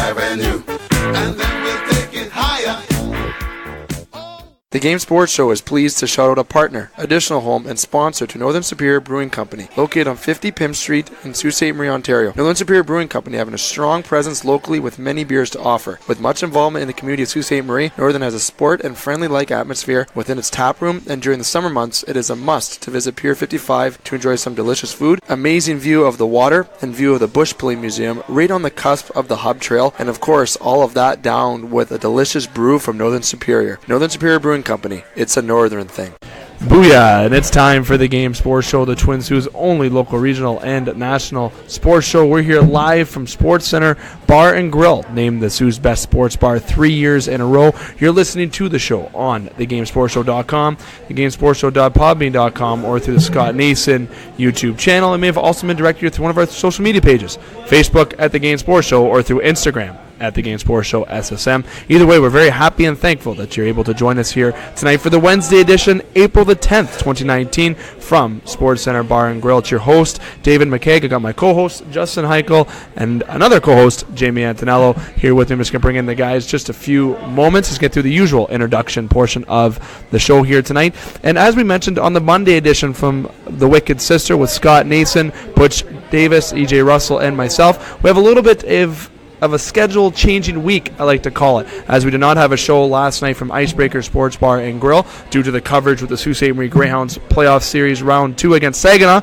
Avenue, and then we'll take it higher. The Game Sports Show is pleased to shout out a partner, additional home, and sponsor to Northern Superior Brewing Company, located on 50 Pym Street in Sault Ste. Marie, Ontario. Northern Superior Brewing Company having a strong presence locally with many beers to offer. With much involvement in the community of Sault Ste. Marie, Northern has a sport and friendly-like atmosphere within its tap room, and during the summer months, it is a must to visit Pier 55 to enjoy some delicious food, amazing view of the water, and view of the Bush Pulling Museum right on the cusp of the Hub Trail, and of course, all of that down with a delicious brew from Northern Superior. Northern Superior Brewing Company. It's a northern thing. Booyah, and it's time for the Game Sports Show, the Twin Sault's only local, regional, and national sports show. We're here live from Sportscenter Bar and Grill, named the Sault's best sports bar 3 years in a row. You're listening to the show on thegamesportshow.com, thegamesportshow.podbean.com, or through the Scott Nason YouTube channel. It may have also been directed you through one of our social media pages, Facebook at The Game Sports Show, or through Instagram at The Game Sports Show SSM. Either way, we're very happy and thankful that you're able to join us here tonight for the Wednesday edition, April the 10th, 2019, from SportsCenter Bar and Grill. It's your host, David McCaig. I got my co-host, Justin Hykel, and another co-host, Jamie Antonello, here with me. I'm just going to bring in the guys just a few moments. Let's get through the usual introduction portion of the show here tonight. And as we mentioned on the Monday edition from The Wicked Sister with Scott Nason, Butch Davis, EJ Russell, and myself, we have a little bit of a schedule changing week, I like to call it, as we did not have a show last night from Icebreaker Sports Bar and Grill due to the coverage with the Sault Ste. Marie Greyhounds playoff series round 2 against Saginaw,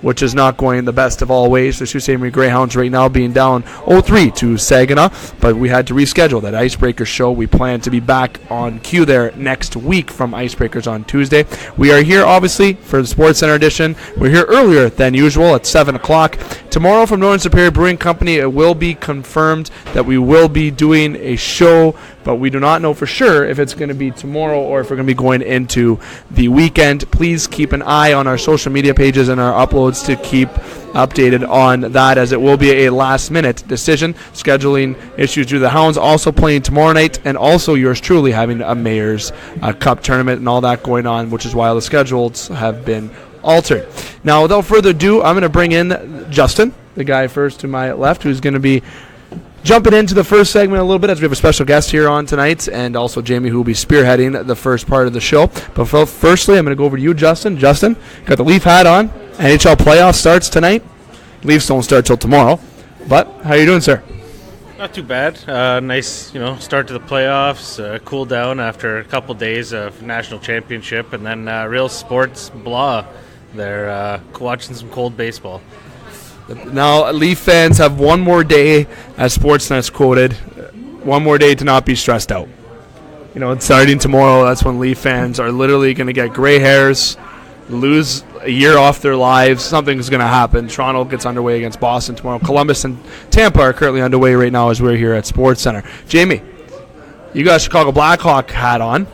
which is not going the best of all ways. The Sault Ste. Marie Greyhounds right now being down 0-3 to Saginaw, but we had to reschedule that Icebreaker show. We plan to be back on cue there next week from Icebreakers on Tuesday. We are here, obviously, for the Sports Center edition. We're here earlier than usual at 7 o'clock. Tomorrow from Northern Superior Brewing Company, it will be confirmed that we will be doing a show, but we do not know for sure if it's going to be tomorrow or if we're going to be going into the weekend. Please keep an eye on our social media pages and our uploads to keep updated on that, as it will be a last-minute decision. Scheduling issues due to the Hounds also playing tomorrow night, and also yours truly having a Mayor's Cup tournament and all that going on, which is why the schedules have been altered. Now, without further ado, I'm going to bring in Justin, the guy first to my left, who's going to be jumping into the first segment a little bit, as we have a special guest here on tonight, and also Jamie, who will be spearheading the first part of the show. But firstly, I'm going to go over to you, Justin. Justin, got the Leaf hat on. NHL playoff starts tonight. Leafs don't start till tomorrow. But how are you doing, sir? Not too bad. Nice, start to the playoffs. Cool down after a couple days of national championship, and then real sports blah. They're watching some cold baseball. Now, Leaf fans have one more day, as Sportsnet's quoted, one more day to not be stressed out. Starting tomorrow, that's when Leaf fans are literally going to get gray hairs, lose a year off their lives. Something's going to happen. Toronto gets underway against Boston tomorrow. Columbus and Tampa are currently underway right now as we're here at SportsCenter. Jamie, you got a Chicago Blackhawk hat on.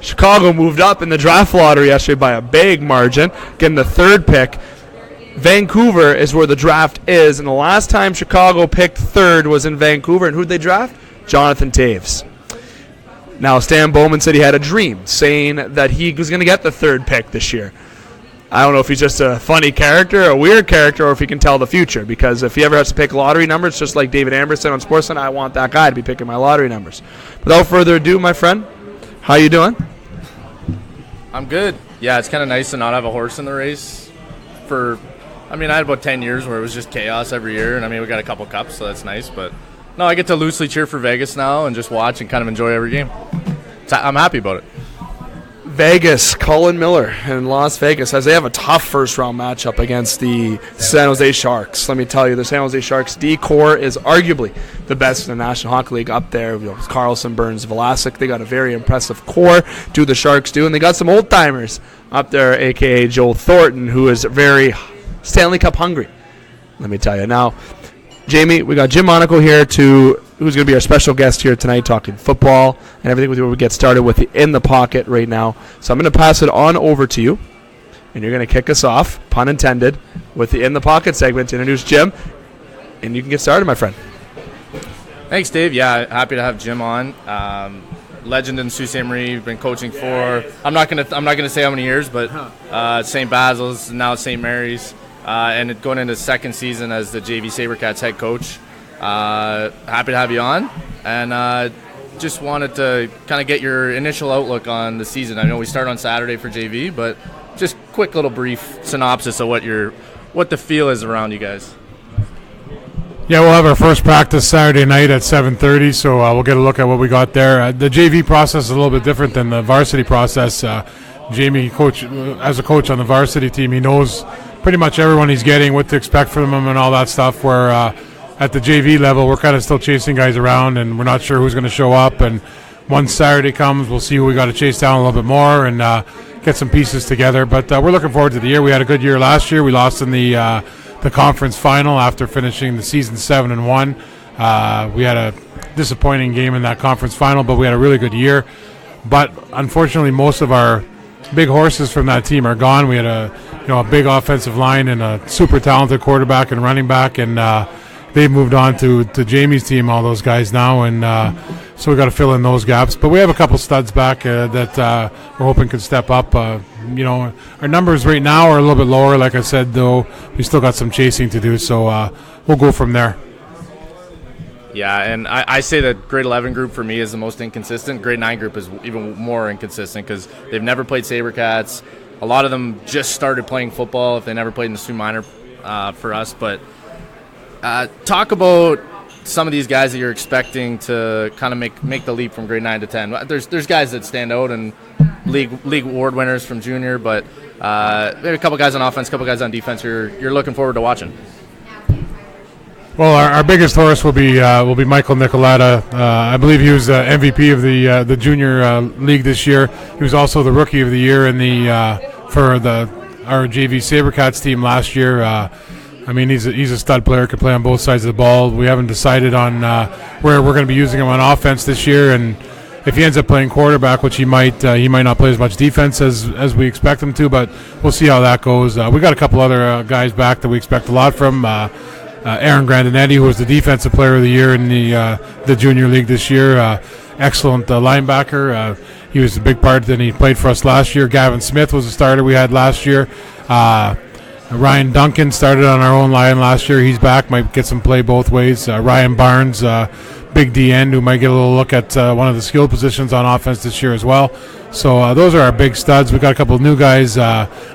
Chicago moved up in the draft lottery yesterday by a big margin, getting the third pick. Vancouver is where the draft is, and the last time Chicago picked third was in Vancouver. And who did they draft? Jonathan Taves. Now, Stan Bowman said he had a dream, saying that he was going to get the third pick this year. I don't know if he's just a funny character, a weird character, or if he can tell the future, because if he ever has to pick lottery numbers, just like David Amber said on Sportsnet, I want that guy to be picking my lottery numbers. Without further ado, my friend, how you doing? I'm good. Yeah, it's kind of nice to not have a horse in the race. I had about 10 years where it was just chaos every year, and we got a couple cups, so that's nice. But no, I get to loosely cheer for Vegas now and just watch and kind of enjoy every game. I'm happy about it. Vegas, Colin Miller in Las Vegas, as they have a tough first-round matchup against the San Jose Sharks. Let me tell you, the San Jose Sharks D-core is arguably the best in the National Hockey League up there. Carlson, Burns, Vlasic. They got a very impressive core, do the Sharks do, and they got some old-timers up there, a.k.a. Joel Thornton, who is very Stanley Cup hungry, let me tell you. Now, Jamie, we got Jim Monico here who's going to be our special guest here tonight, talking football and everything before we get started with the In the Pocket right now. So I'm going to pass it on over to you, and you're going to kick us off, pun intended, with the In the Pocket segment to introduce Jim, and you can get started, my friend. Thanks, Dave. Yeah, happy to have Jim on. Legend in Sault Ste. Marie, been coaching for I'm not gonna say how many years, but St. Basil's, now St. Mary's, and going into second season as the JV Sabrecats head coach. Happy to have you on, and just wanted to kind of get your initial outlook on the season. I know we start on Saturday for JV, but just quick little brief synopsis of what the feel is around you guys. Yeah, we'll have our first practice Saturday night at 7:30, so we'll get a look at what we got there. The JV process is a little bit different than the varsity process. Jamie, as a coach on the varsity team, he knows pretty much everyone he's getting, what to expect from them and all that stuff, where at the JV level, we're kind of still chasing guys around, and we're not sure who's going to show up. And once Saturday comes, we'll see who we got to chase down a little bit more and get some pieces together. But we're looking forward to the year. We had a good year last year. We lost in the conference final after finishing the season 7-1. We had a disappointing game in that conference final, but we had a really good year. But unfortunately, most of our big horses from that team are gone. We had a big offensive line and a super talented quarterback and running back, and they've moved on to Jamie's team, all those guys now, and so we got to fill in those gaps. But we have a couple studs back that we're hoping could step up. Our numbers right now are a little bit lower. Like I said, though, we still got some chasing to do, so we'll go from there. Yeah, and I say that grade 11 group for me is the most inconsistent. Grade 9 group is even more inconsistent because they've never played Sabercats. A lot of them just started playing football if they never played in the student minor for us. But talk about some of these guys that you're expecting to kind of make the leap from grade 9 to 10. There's guys that stand out and league award winners from junior, but maybe a couple guys on offense, a couple guys on defense you're looking forward to watching. Well, our biggest horse will be Michael Nicoletta. I believe he was MVP of the junior league this year. He was also the rookie of the year in for our JV Sabercats team last year. He's a stud player, can play on both sides of the ball. We haven't decided on where we're going to be using him on offense this year, and if he ends up playing quarterback, which he might not play as much defense as we expect him to, but we'll see how that goes. We got a couple other guys back that we expect a lot from. Aaron Grandinetti, who was the defensive player of the year in the junior league this year, excellent linebacker. He was a big part, and he played for us last year. Gavin Smith was a starter we had last year. Ryan Duncan started on our own line last year. He's back, might get some play both ways. Ryan Barnes, big D end, who might get a little look at one of the skill positions on offense this year as well. So those are our big studs. We got a couple of new guys.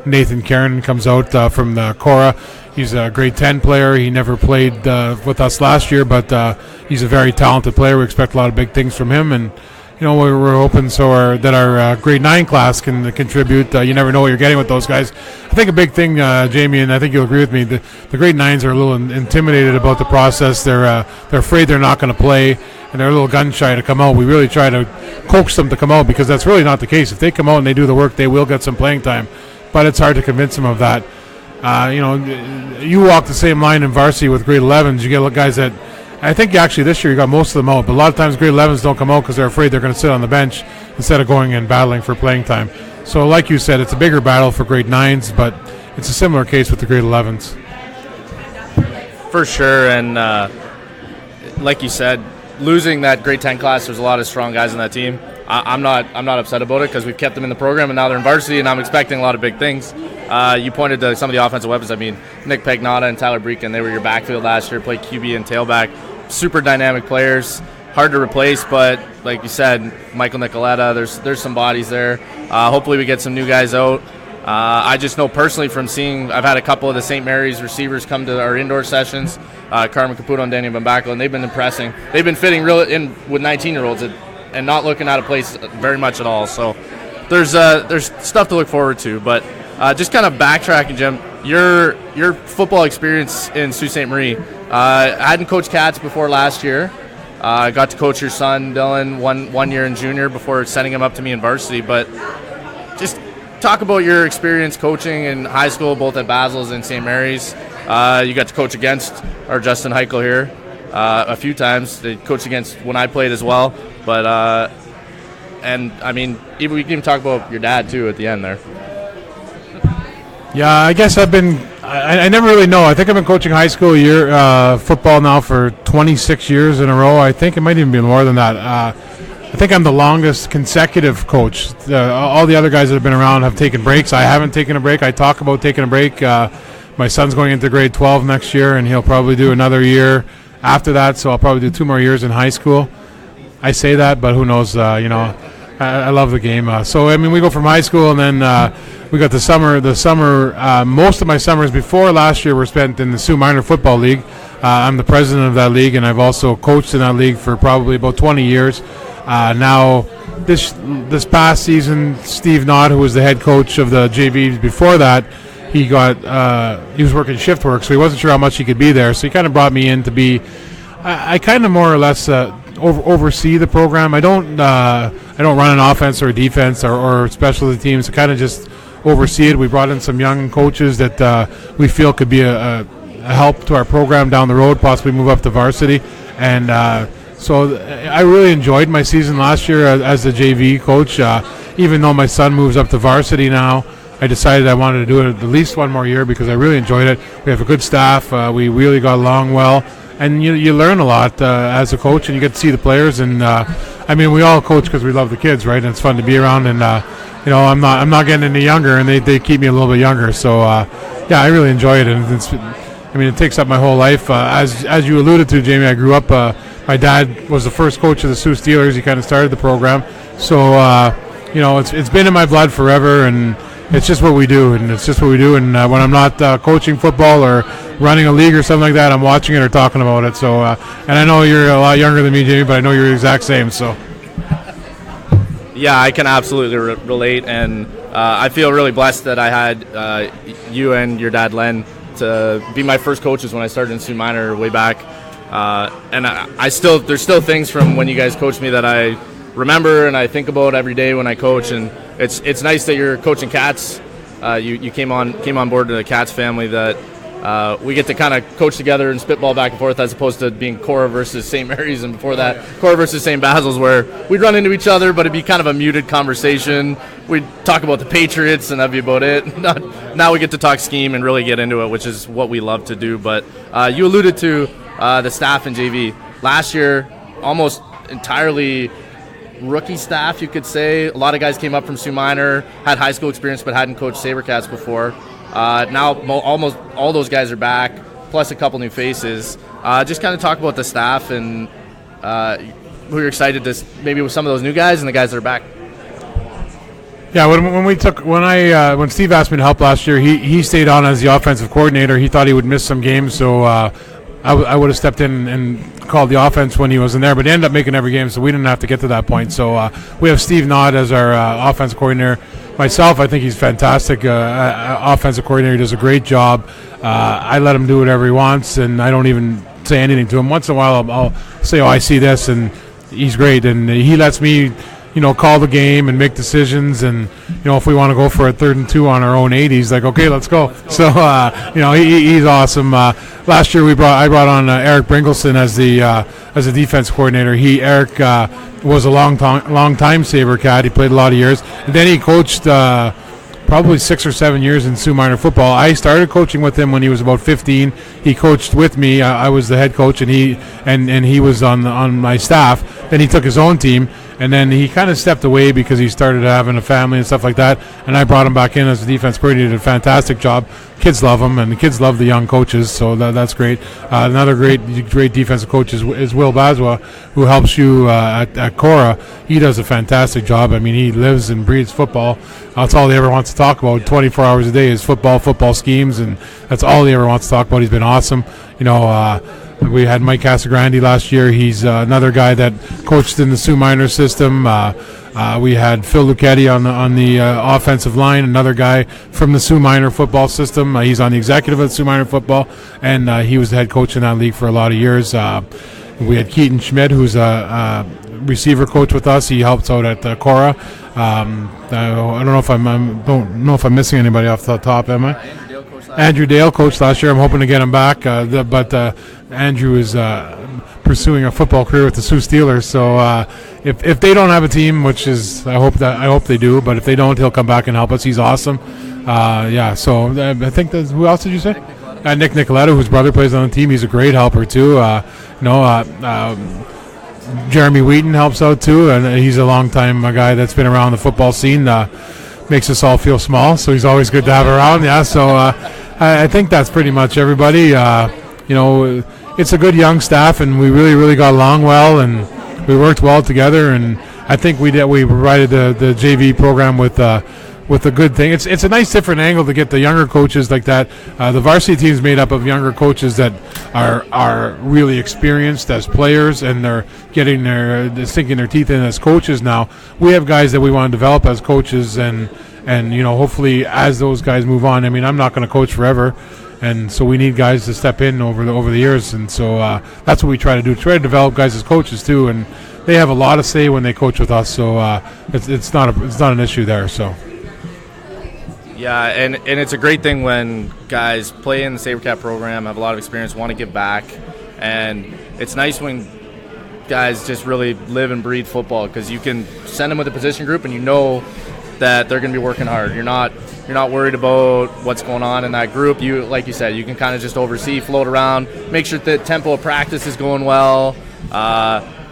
Nathan Karen comes out from the Cora. He's a grade 10 player. He never played with us last year, but he's a very talented player. We expect a lot of big things from him, and we're hoping that our grade 9 class can contribute. You never know what you're getting with those guys. I think a big thing, Jamie, and I think you'll agree with me, the grade 9s are a little intimidated about the process. They're afraid they're not going to play, and they're a little gun shy to come out. We really try to coax them to come out because that's really not the case. If they come out and they do the work, they will get some playing time, but it's hard to convince them of that. You walk the same line in varsity with grade 11s. You get guys that, I think actually this year you got most of them out, but a lot of times grade 11s don't come out because they're afraid they're going to sit on the bench instead of going and battling for playing time. So like you said, it's a bigger battle for grade 9s, but it's a similar case with the grade 11s. For sure, and like you said, losing that grade 10 class, there's a lot of strong guys on that team. I'm not upset about it because we've kept them in the program and now they're in varsity, and I'm expecting a lot of big things. You pointed to some of the offensive weapons. I mean, Nick Pagnotta and Tyler Breakin, they were your backfield last year, played QB and tailback. Super dynamic players, hard to replace, but like you said, Michael Nicoletta, there's some bodies there. Hopefully we get some new guys out. I just know personally from seeing, I've had a couple of the St. Mary's receivers come to our indoor sessions, Carmen Caputo and Danny Bambaco, and they've been impressing. They've been fitting real in with 19-year-olds and not looking out of place very much at all. So there's stuff to look forward to, but just kind of backtracking, Jim, your football experience in Sault Ste. Marie. I hadn't coached Cats before last year. I got to coach your son, Dylan, one year in junior before sending him up to me in varsity. But just talk about your experience coaching in high school, both at Basil's and St. Mary's. You got to coach against our Justin Hykel here a few times. They coached against when I played as well. But, and, I mean, we can even talk about your dad, too, at the end there. Yeah, I guess I never really know. I think I've been coaching high school football now for 26 years in a row. I think it might even be more than that. I think I'm the longest consecutive coach. All the other guys that have been around have taken breaks. I haven't taken a break. I talk about taking a break. My son's going into grade 12 next year, and he'll probably do another year after that, so I'll probably do 2 more years in high school. I say that, but who knows? I love the game. So we go from high school, and then we got the summer. Most of my summers before last year were spent in the Sault Minor Football League. I'm the president of that league, and I've also coached in that league for probably about 20 years. Now, this past season, Steve Knott, who was the head coach of the JVs before that, he was working shift work, so he wasn't sure how much he could be there. So he kind of brought me in to be. I kind of more or less oversee the program. I don't run an offense or a defense or specialty teams. I kind of just oversee it. We brought in some young coaches that we feel could be a help to our program down the road, possibly move up to varsity. And so I really enjoyed my season last year as the JV coach. Even though my son moves up to varsity now, I decided I wanted to do it at least one more year because I really enjoyed it. We have a good staff. We really got along well. And you learn a lot as a coach, and you get to see the players. And we all coach because we love the kids, right? And it's fun to be around. And I'm not getting any younger, and they keep me a little bit younger. So I really enjoy it. And it takes up my whole life. As you alluded to, Jamie, I grew up. My dad was the first coach of the Sault Steelers. He kind of started the program. So it's been in my blood forever, and it's just what we do. And when I'm not coaching football or running a league or something like that, I'm watching it or talking about it. So, and I know you're a lot younger than me, Jamie, but I know you're the exact same. So, yeah, I can absolutely relate, and I feel really blessed that I had you and your dad, Len, to be my first coaches when I started in Sault Minor way back. And there's still things from when you guys coached me that I remember and I think about every day when I coach. And it's nice that you're coaching Cats. You came on board to the Cats family that. We get to kind of coach together and spitball back and forth as opposed to being Cora versus St. Mary's, and before that, Cora versus St. Basil's, where we'd run into each other, but it'd be kind of a muted conversation. We'd talk about the Patriots, and that'd be about it. Now we get to talk scheme and really get into it, which is what we love to do. But you alluded to the staff in JV. Last year, almost entirely rookie staff, you could say. A lot of guys came up from Sault Minor, had high school experience, but hadn't coached Sabrecats before. Now almost all those guys are back, plus a couple new faces. Just kind of talk about the staff and who you're excited to maybe with some of those new guys and the guys that are back. Yeah, when Steve asked me to help last year, he stayed on as the offensive coordinator. He thought he would miss some games, so I would have stepped in and called the offense when he wasn't there, but he ended up making every game, so we didn't have to get to that point. So we have Steve Knott as our offensive coordinator. Myself, I think he's fantastic. Offensive coordinator, he does a great job. I let him do whatever he wants, and I don't even say anything to him. Once in a while, I'll say, I see this, and he's great. And he lets me, call the game and make decisions. And, if we want to go for a 3rd and 2 on our own 80, he's like, okay, let's go. So, he's awesome. Last year, I brought on Eric Bringelson as a defense coordinator. Eric was a long time Sabercat. He played a lot of years, and then he coached probably 6 or 7 years in Sault Minor football. I started coaching with him when he was about 15. He coached with me. I was the head coach, and he was on my staff. Then he took his own team, and then he kind of stepped away because he started having a family and stuff like that. And I brought him back in as a defense coordinator. He did a fantastic job. Kids love him, and the kids love the young coaches, so that's great. Another great defensive coach is Will Baswa, who helps you at Cora. He does a fantastic job. He lives and breathes football. That's all he ever wants to talk about 24 hours a day is football schemes, and that's all he ever wants to talk about. He's been awesome. We had Mike Casagrande last year. He's another guy that coached in the Sault Minor system. We had Phil Lucchetti on the offensive line, another guy from the Sault Minor football system. He's on the executive at Sault Minor football, and he was the head coach in that league for a lot of years. We had Keaton Schmidt, who's a receiver coach with us. He helps out at Cora. I don't know if I'm missing anybody off the top. Am I? Andrew Dale coached last year. I'm hoping to get him back, but Andrew is pursuing a football career with the Sault Steelers. So if they don't have a team, which is I hope they do, but if they don't, he'll come back and help us. He's awesome. So I think who else did you say? Nick Nicoletta, whose brother plays on the team. He's a great helper too. Jeremy Wheaton helps out too, and he's a long-time guy that's been around the football scene. Makes us all feel small, so he's always good to have around. Yeah, so I think that's pretty much everybody. it's a good young staff, and we really got along well, and we worked well together. And I think we provided the JV program with a good thing. It's a nice different angle to get the younger coaches like that. The varsity team is made up of younger coaches that are really experienced as players, and they're sinking their teeth in as coaches now. We have guys that we want to develop as coaches, and hopefully as those guys move on. I mean, I'm not going to coach forever, and so we need guys to step in over the years, and so that's what we try to do. Try to develop guys as coaches too, and they have a lot of say when they coach with us. So it's not an issue there. So. Yeah, and it's a great thing when guys play in the Sabrecat program, have a lot of experience, want to give back, and it's nice when guys just really live and breathe football, because you can send them with a position group and you know that they're going to be working hard. You're not worried about what's going on in that group. You, like you said, you can kind of just oversee, float around, make sure the tempo of practice is going well.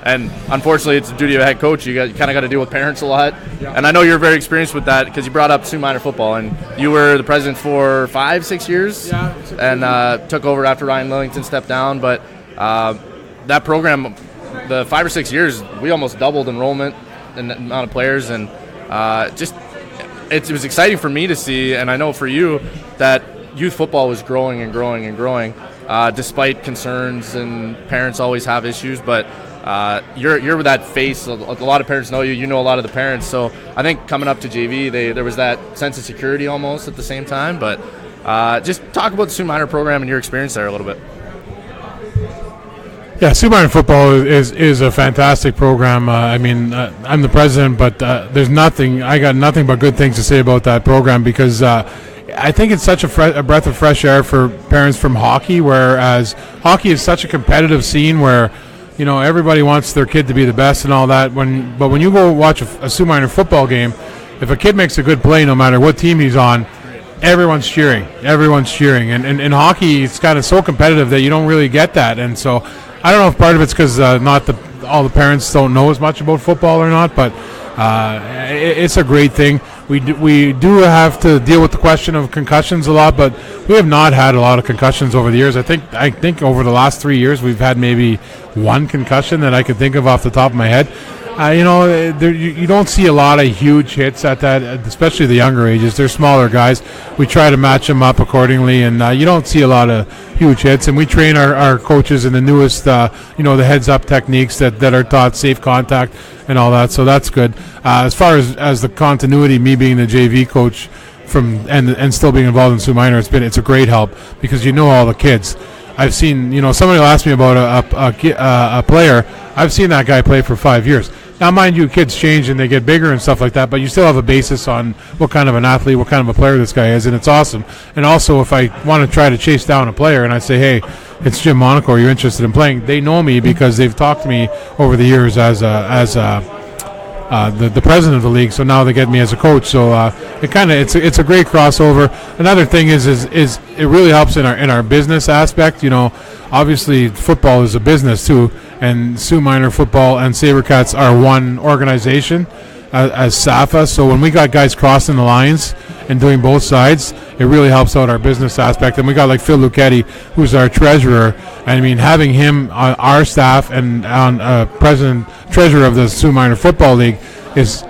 And unfortunately, it's the duty of a head coach. You kind of got to deal with parents a lot. Yeah. And I know you're very experienced with that, because you brought up Sault minor football, and you were the president for 5-6 years, and took over after Ryan Lillington stepped down. But that program, the 5 or 6 years, we almost doubled enrollment and the amount of players, and it was exciting for me to see, and I know for you, that youth football was growing and growing and growing, despite concerns, and parents always have issues, but you're that face. A lot of parents know you. You know a lot of the parents. So I think coming up to JV, there was that sense of security almost at the same time. But just talk about the Sault Minor program and your experience there a little bit. Yeah, Sault Minor football is a fantastic program. I'm the president, but I got nothing but good things to say about that program, because I think it's such a breath of fresh air for parents from hockey, whereas hockey is such a competitive scene where everybody wants their kid to be the best and all that. But when you go watch a Sault Minor football game, if a kid makes a good play, no matter what team he's on, everyone's cheering. And in hockey, it's kind of so competitive that you don't really get that. And so I don't know if part of it's because all the parents don't know as much about football or not, but it's a great thing. We do have to deal with the question of concussions a lot, but we have not had a lot of concussions over the years. I think over the last 3 years we've had maybe one concussion that I could think of off the top of my head. You don't see a lot of huge hits at that, especially the younger ages. They're smaller guys. We try to match them up accordingly, and you don't see a lot of huge hits. And we train our coaches in the newest, the heads-up techniques that are taught, safe contact and all that. So that's good. As far as the continuity, me being the JV coach and still being involved in Sault Minor, it's a great help, because all the kids. I've seen, somebody will ask me about a player. I've seen that guy play for 5 years. Now, mind you, kids change and they get bigger and stuff like that, but you still have a basis on what kind of an athlete, what kind of a player this guy is, and it's awesome. And also, if I want to try to chase down a player and I say, hey, it's Jim Monico, are you interested in playing? They know me because they've talked to me over the years as the president of the league, so now they get me as a coach. So it's a great crossover. Another thing is it really helps in our business aspect. Obviously football is a business too, and Sault Minor football and Sabrecats are one organization as SAFA. So when we got guys crossing the lines and doing both sides, it really helps out our business aspect. And we got like Phil Lucchetti, who's our treasurer. I mean, having him on our staff and on treasurer of the Sault Minor Football League is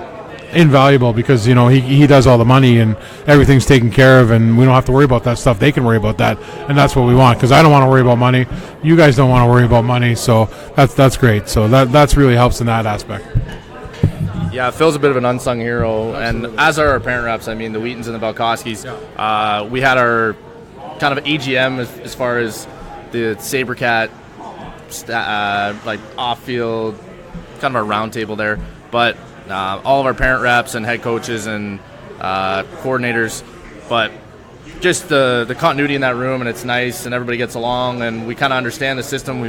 invaluable, because he does all the money and everything's taken care of, and we don't have to worry about that stuff. They can worry about that, and that's what we want, because I don't want to worry about money. You guys don't want to worry about money, so that's great. So that's really helps in that aspect. Yeah, Phil's a bit of an unsung hero, and as are our parent reps. I mean, the Wheatons and the Valkoskis. We had our kind of AGM as far as the Sabrecat off-field, kind of a round table there, but all of our parent reps and head coaches and coordinators, but just the continuity in that room, and it's nice, and everybody gets along, and we kind of understand the system.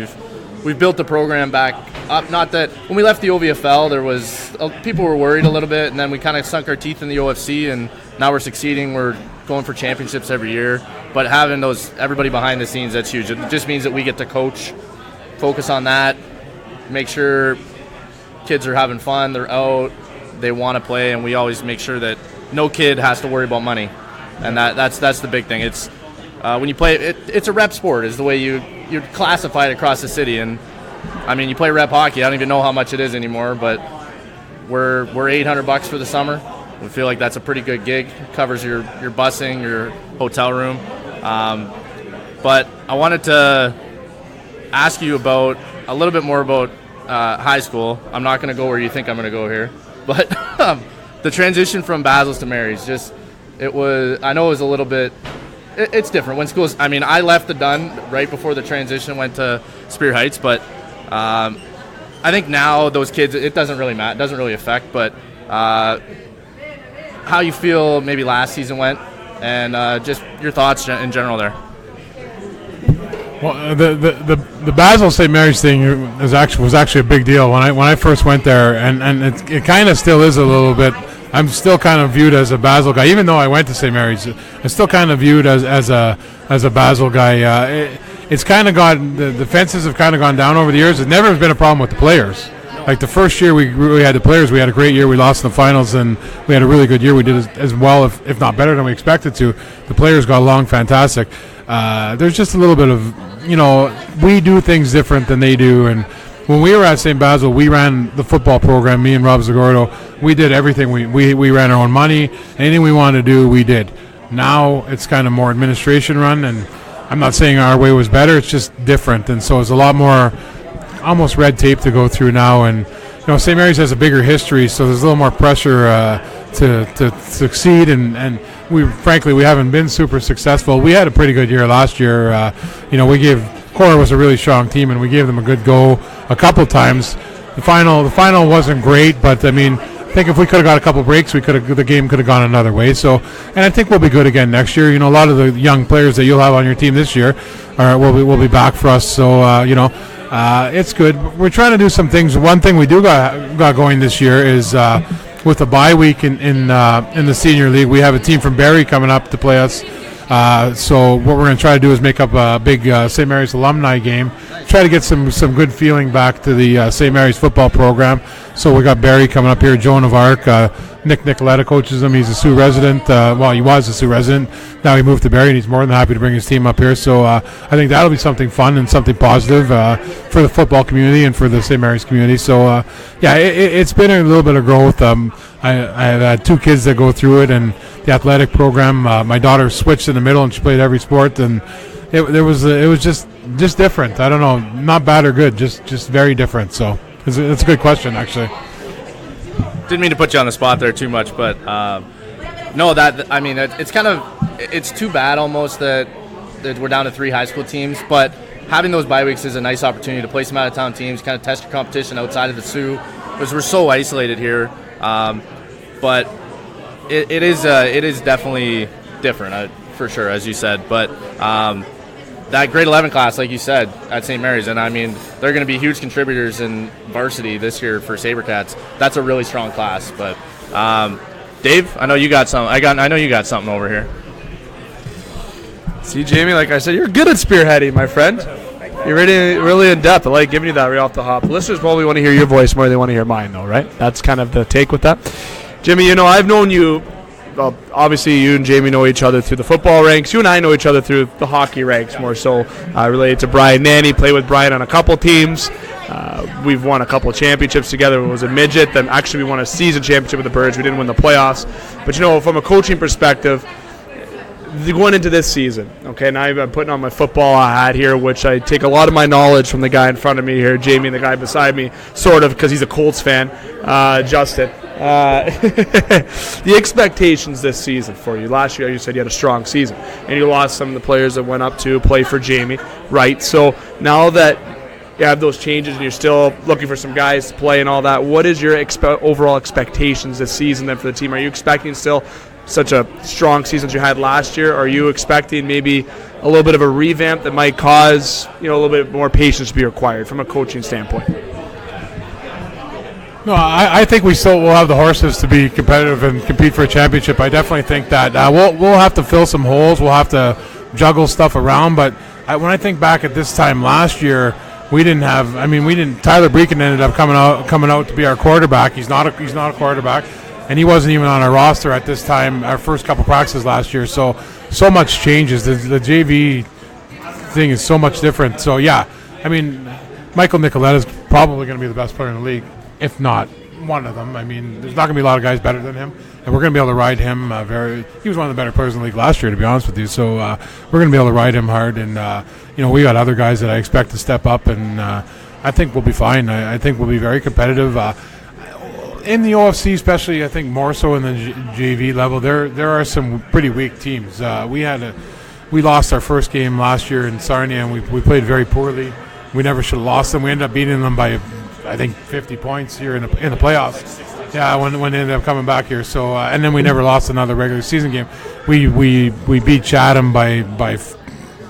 We've built the program back up. Not that when we left the OVFL, there was people were worried a little bit, and then we kind of sunk our teeth in the OFC, and now we're succeeding. We're going for championships every year, but having everybody behind the scenes, that's huge. It just means that we get to coach, focus on that, make sure kids are having fun, they're out, they want to play, and we always make sure that no kid has to worry about money, and that's the big thing. when you play, it's a rep sport is the way you're classified across the city. And, I mean, you play rep hockey. I don't even know how much it is anymore, but we're $800 for the summer. We feel like that's a pretty good gig. It covers your busing, your hotel room. But I wanted to ask you about a little bit more about high school. I'm not going to go where you think I'm going to go here, but the transition from Basels to Mary's, I know it was a little bit. It's different when schools. I mean, I left the Dunn right before the transition, went to Spear Heights, but I think now those kids, it doesn't really matter. It doesn't really affect, but how you feel maybe last season went, and just your thoughts in general there. Well, the Basel St. Mary's thing was actually a big deal when I first went there, and it kind of still is a little bit. I'm still kind of viewed as a Basel guy, even though I went to St. Mary's. I'm still kind of viewed as a Basel guy. It's kind of gone. The fences have kind of gone down over the years. It never has been a problem with the players. Like the first year we had the players, we had a great year. We lost in the finals, and we had a really good year. We did as well, if not better than we expected to. The players got along fantastic. There's just a little bit of, we do things different than they do. And when we were at St. Basil, we ran the football program, me and Rob Zagordo. We did everything. We ran our own money. Anything we wanted to do, we did. Now it's kind of more administration run, and I'm not saying our way was better. It's just different. And so it's a lot more almost red tape to go through now. And, St. Mary's has a bigger history, so there's a little more pressure to succeed, and we haven't been super successful. We had a pretty good year last year. We gave Cora was a really strong team, and we gave them a good go a couple times. The final wasn't great, but I mean, I think if we could have got a couple breaks, the game could have gone another way. So, and I think we'll be good again next year. A lot of the young players that you'll have on your team this year will be back for us. So it's good. We're trying to do some things. One thing we do got going this year is with a bye week in the senior league, we have a team from Barrie coming up to play us. So what we're going to try to do is make up a big St. Mary's alumni game, try to get some good feeling back to the St. Mary's football program. So we got Barrie coming up here, Joan of Arc, Nick Nicoletta coaches him. He's a Sioux resident. He was a Sioux resident. Now he moved to Barrie, and he's more than happy to bring his team up here. So I think that'll be something fun and something positive for the football community and for the St. Mary's community. So, it's been a little bit of growth. I've had two kids that go through it, and the athletic program. My daughter switched in the middle, and she played every sport, and it was just different. I don't know, not bad or good, just very different. So it's a good question, actually. Didn't mean to put you on the spot there too much, but it's too bad almost that we're down to 3 high school teams, but having those bye weeks is a nice opportunity to play some out-of-town teams, kind of test your competition outside of the Sioux, because we're so isolated here. But it is definitely different, for sure, as you said. But that grade 11 class, like you said, at St. Mary's, and I mean, they're going to be huge contributors in varsity this year for Sabercats. That's a really strong class. But Dave, I know you got something. I know you got something over here. See, Jamie, like I said, you're good at spearheading, my friend. You're really in depth. I like giving you that right off the hop. Listeners probably want to hear your voice more than they want to hear mine, though, right? That's kind of the take with that. Jimmy, I've known you. Well, obviously, you and Jamie know each other through the football ranks. You and I know each other through the hockey ranks more so. Related to Brian Nanny, played with Brian on a couple teams. We've won a couple championships together. It was a midget. Then actually, we won a season championship with the Birds. We didn't win the playoffs. But, from a coaching perspective, going into this season, okay, now I'm putting on my football hat here, which I take a lot of my knowledge from the guy in front of me here, Jamie, and the guy beside me, sort of, because he's a Colts fan, Justin. The expectations this season for you. Last year, you said you had a strong season, and you lost some of the players that went up to play for Jamie, right? So now that you have those changes and you're still looking for some guys to play and all that, what is your overall expectations this season then for the team? Are you expecting still such a strong season as you had last year? Or are you expecting maybe a little bit of a revamp that might cause a little bit more patience to be required from a coaching standpoint? No, I think we still will have the horses to be competitive and compete for a championship. I definitely think that we'll have to fill some holes. We'll have to juggle stuff around. But when I think back at this time last year, we didn't have. Tyler Breeken ended up coming out to be our quarterback. He's not a quarterback. and he wasn't even on our roster at this time, our first couple practices last year. So much changes. The JV thing is so much different. So, yeah, I mean, Michael Nicoletta is probably going to be the best player in the league, if not one of them. I mean, there's not going to be a lot of guys better than him, and we're going to be able to ride him he was one of the better players in the league last year, to be honest with you. So we're going to be able to ride him hard, and we got other guys that I expect to step up, and I think we'll be fine. I think we'll be very competitive in the OFC, especially. I think more so in the JV level. There are some pretty weak teams. We lost our first game last year in Sarnia, and we played very poorly. We never should have lost them. We ended up beating them by, I think, 50 points here in the playoffs. Yeah, when they ended up coming back here. So and then we never lost another regular season game. We beat Chatham by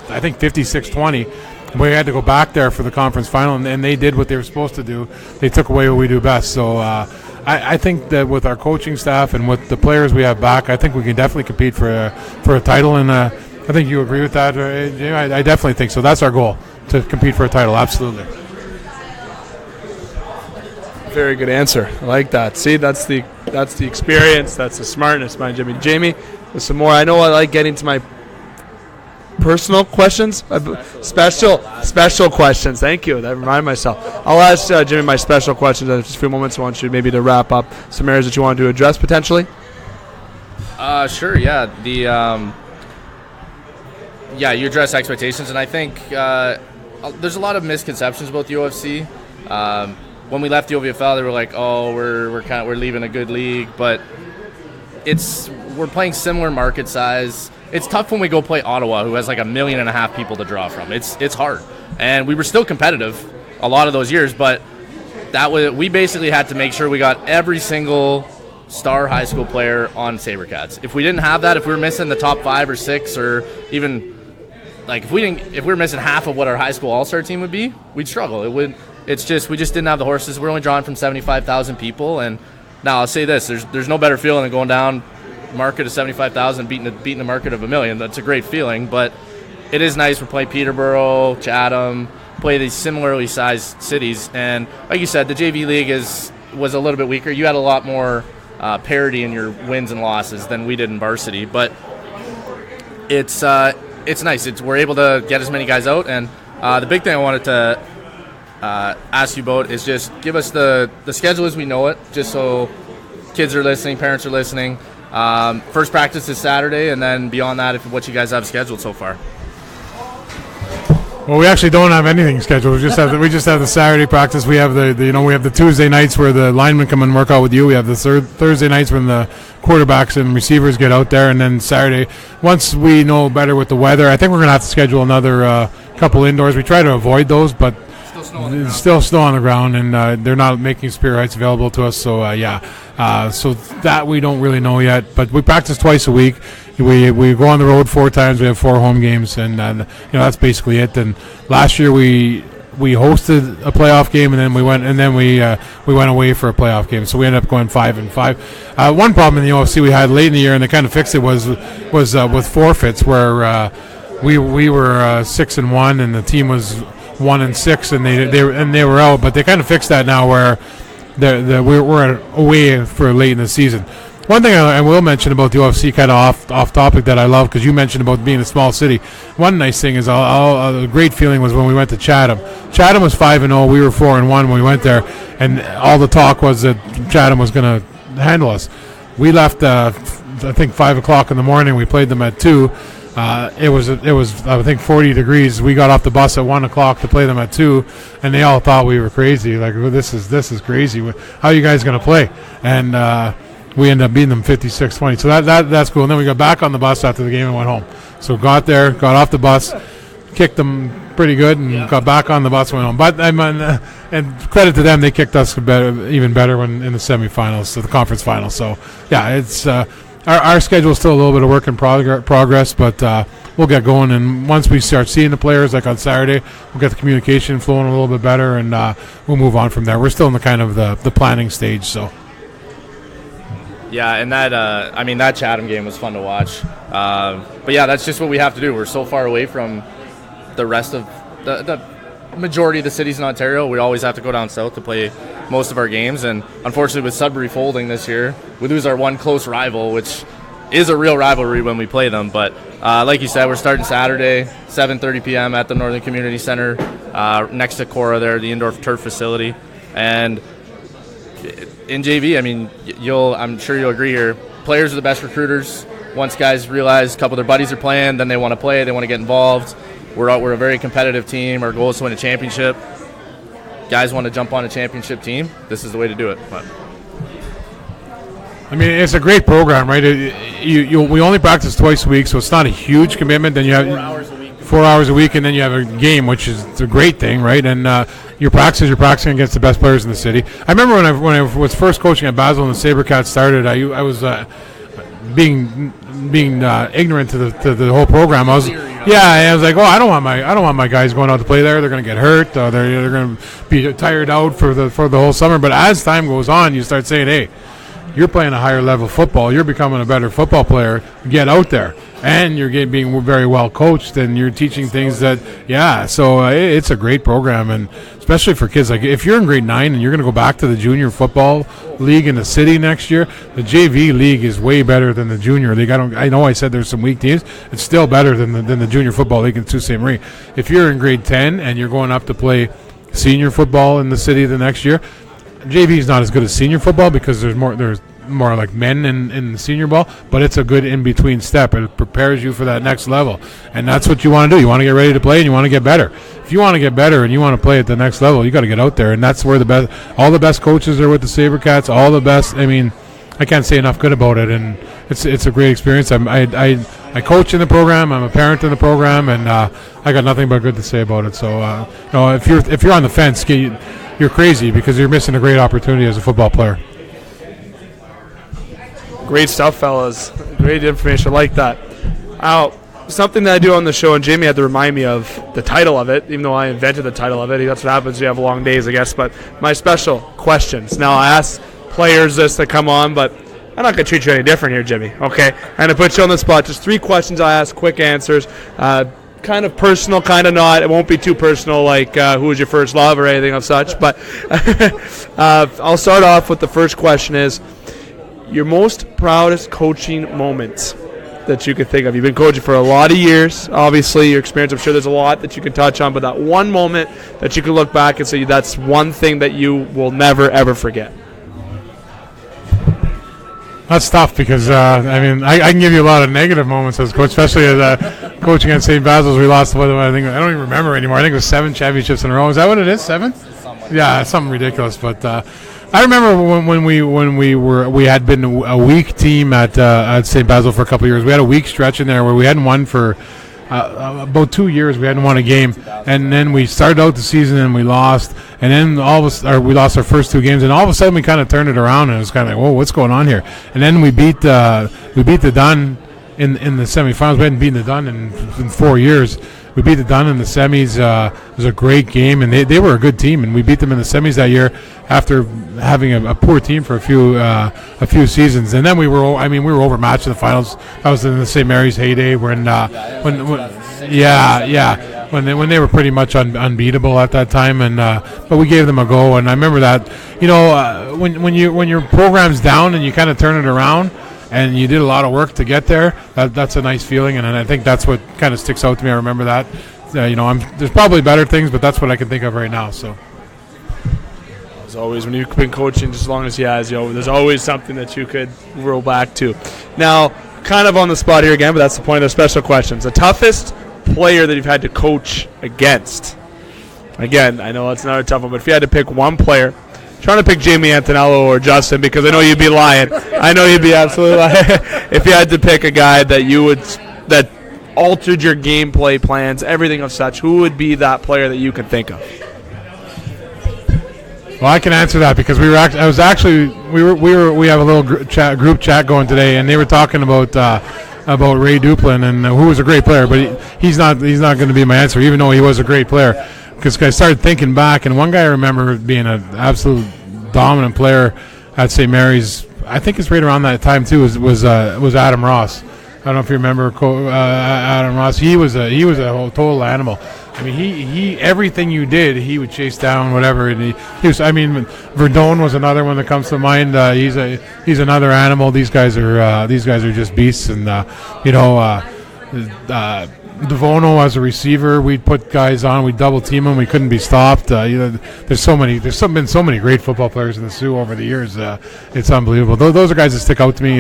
I think 56-20. We had to go back there for the conference final, and they did what they were supposed to do. They took away what we do best. So I think that with our coaching staff and with the players we have back, I think we can definitely compete for a title. And I think you agree with that, Jamie? I definitely think so. That's our goal, to compete for a title. Absolutely. Very good answer. I like that. See, that's the experience. That's the smartness, my Jimmy. Jamie, with some more. I know I like getting to my personal questions, special questions. Thank you. That reminded myself. I'll ask Jimmy my special questions in just a few moments. I want you maybe to wrap up some areas that you want to address potentially. Sure. Yeah. You address expectations, and I think there's a lot of misconceptions about the UFC. When we left the OVFL, they were like, "Oh, we're leaving a good league," but we're playing similar market size. It's tough when we go play Ottawa, who has like 1.5 million people to draw from. It's hard, and we were still competitive a lot of those years, but we basically had to make sure we got every single star high school player on Sabercats. If we didn't have that, if we were missing the top 5 or 6, or even like if we were missing half of what our high school all-star team would be, we'd struggle. We just didn't have the horses. We're only drawing from 75,000 people, and now I'll say this: there's no better feeling than going down market of 75,000, beating the market of 1 million. That's a great feeling, but it is nice. We're playing Peterborough, Chatham, play these similarly sized cities, and like you said, the JV league was a little bit weaker. You had a lot more parity in your wins and losses than we did in varsity, but it's nice. We're able to get as many guys out, and the big thing I wanted to ask you about is just give us the schedule as we know it, just so kids are listening, parents are listening. First practice is Saturday, and then beyond that, what you guys have scheduled so far. Well, we actually don't have anything scheduled. We just have the Saturday practice. We have the Tuesday nights where the linemen come and work out with you. We have the Thursday nights when the quarterbacks and receivers get out there, and then Saturday. Once we know better with the weather, I think we're going to have to schedule another couple indoors. We try to avoid those, but still snow on the ground, and they're not making spear heights available to us. So so that we don't really know yet. But we practice twice a week. We go on the road 4 times. We have 4 home games, and that's basically it. And last year we hosted a playoff game, and then we went away for a playoff game. So we ended up going 5-5. One problem in the OFC we had late in the year, and they kind of fixed it, was with forfeits, where we were 6-1, and the team was 1-6, and they were out. But they kind of fixed that now, where we're away for late in the season. One thing I will mention about the OFC, kind of off topic, that I love, because you mentioned about being a small city. One nice thing is a great feeling was when we went to Chatham. Chatham was 5-0. We were 4-1 when we went there, and all the talk was that Chatham was going to handle us. We left, I think, 5 o'clock in the morning. We played them at 2. It was I think 40 degrees. We got off the bus at 1 o'clock to play them at 2, and they all thought we were crazy. Like, well, this is crazy. How are you guys going to play? And we ended up beating them 56-20. So that's cool. And then we got back on the bus after the game and went home. So got off the bus, kicked them pretty good, and got back on the bus and went home. But and credit to them, they kicked us even better when in the semifinals, so the conference finals. So yeah, it's our schedule is still a little bit of work in progress, but we'll get going. And once we start seeing the players, like on Saturday, we'll get the communication flowing a little bit better, and we'll move on from there. We're still in the kind of the planning stage. So. Yeah, and that Chatham game was fun to watch. But yeah, that's just what we have to do. We're so far away from the rest of the majority of the cities in Ontario, we always have to go down south to play most of our games. And unfortunately, with Sudbury folding this year, we lose our one close rival, which is a real rivalry when we play them. But like you said, we're starting Saturday, 7:30 p.m. at the Northern Community Center, next to Cora there, the indoor turf facility. And in JV, I mean, I'm sure you'll agree here, players are the best recruiters. Once guys realize a couple of their buddies are playing, then they want to play, they want to get involved. We're a very competitive team. Our goal is to win a championship. Guys want to jump on a championship team. This is the way to do it. But I mean, it's a great program, right? We only practice twice a week, so it's not a huge commitment. Then you have 4 hours a week, and then you have a game, which is a great thing, right? And you're practicing against the best players in the city. I remember when I was first coaching at Basel and the Sabrecats started, I was being ignorant to the whole program. I was like, oh, I don't want my guys going out to play there. They're going to get hurt. They're going to be tired out for the whole summer. But as time goes on, you start saying, hey, you're playing a higher level football. You're becoming a better football player. Get out there. And you're being very well coached, and you're teaching things that, so it's a great program, and especially for kids. Like, if you're in grade 9 and you're going to go back to the junior football league in the city next year, the JV league is way better than the junior league. I know I said there's some weak teams. It's still better than the junior football league in Sault Ste. Marie. If you're in grade 10 and you're going up to play senior football in the city the next year, JV is not as good as senior football because there's more like men in the senior ball, but it's a good in-between step. It prepares you for that next level, and that's what you want to do. You want to get ready to play, and you want to get better. If you want to get better and you want to play at the next level, you got to get out there, and that's where all the best coaches are with the Sabercats. All the best. I mean, I can't say enough good about it, and it's a great experience. I coach in the program. I'm a parent in the program, and I got nothing but good to say about it. So, if you're on the fence, you're crazy because you're missing a great opportunity as a football player. Great stuff, fellas. Great information. I like that. Something that I do on the show, and Jamie had to remind me of the title of it, even though I invented the title of it. That's what happens when you have long days, I guess. But my special questions. Now, I ask players this to come on, but I'm not going to treat you any different here, Jimmy. Okay? I'm going to put you on the spot. Just 3 questions I ask, quick answers. Kind of personal, kind of not. It won't be too personal, like who was your first love or anything of such. But I'll start off with the first question is, your most proudest coaching moments that you could think of. You've been coaching for a lot of years. Obviously, your experience, I'm sure there's a lot that you can touch on, but that one moment that you can look back and say that's one thing that you will never, ever forget. That's tough because, I can give you a lot of negative moments as a coach, especially as coaching at St. Basil's. We lost, I don't even remember anymore. I think it was 7 championships in a row. Is that what it is, 7? Yeah, something ridiculous, but I remember when we had been a weak team at St. Basil for a couple of years. We had a weak stretch in there where we hadn't won for about 2 years. We hadn't won a game, and then we started out the season and we lost, and then we lost our first 2 games, and all of a sudden we kind of turned it around, and it was kind of like, whoa, what's going on here? And then we beat the Dun in the semifinals. We hadn't beaten the Dun in 4 years. We beat the Dun in the semis. It was a great game, and they were a good team, and we beat them in the semis that year after having a poor team for a few seasons. And then we were overmatched in the finals. That was in the St. Mary's heyday when they were pretty much unbeatable at that time. And but we gave them a go, and I remember that. When your program's down and you kind of turn it around, and you did a lot of work to get there, that's a nice feeling, and I think that's what kind of sticks out to me. I remember that. There's probably better things, but that's what I can think of right now. So, as always, when you've been coaching just as long as he has, there's always something that you could roll back to. Now, kind of on the spot here again, but that's the point of the special questions. The toughest player that you've had to coach against. Again, I know that's another tough one, but if you had to pick one player, trying to pick Jamie Antonello or Justin because I know you'd be lying. I know you'd be absolutely lying. If you had to pick a guy that altered your gameplay plans, everything of such, who would be that player that you can think of? Well, I can answer that because we have a little group chat going today, and they were talking about Ray Duplin, and who was a great player, but he's not going to be my answer, even though he was a great player. Because I started thinking back, and one guy I remember being an absolute dominant player at St. Mary's. I think it's right around that time too. Was Adam Ross. I don't know if you remember Adam Ross. He was a whole total animal. I mean, he everything you did, he would chase down whatever. And he was. I mean, Verdone was another one that comes to mind. He's another animal. These guys are just beasts. And Devono as a receiver, we'd put guys on, we'd double team them, we couldn't be stopped. There's been so many great football players in the Sioux over the years. It's unbelievable. Those are guys that stick out to me.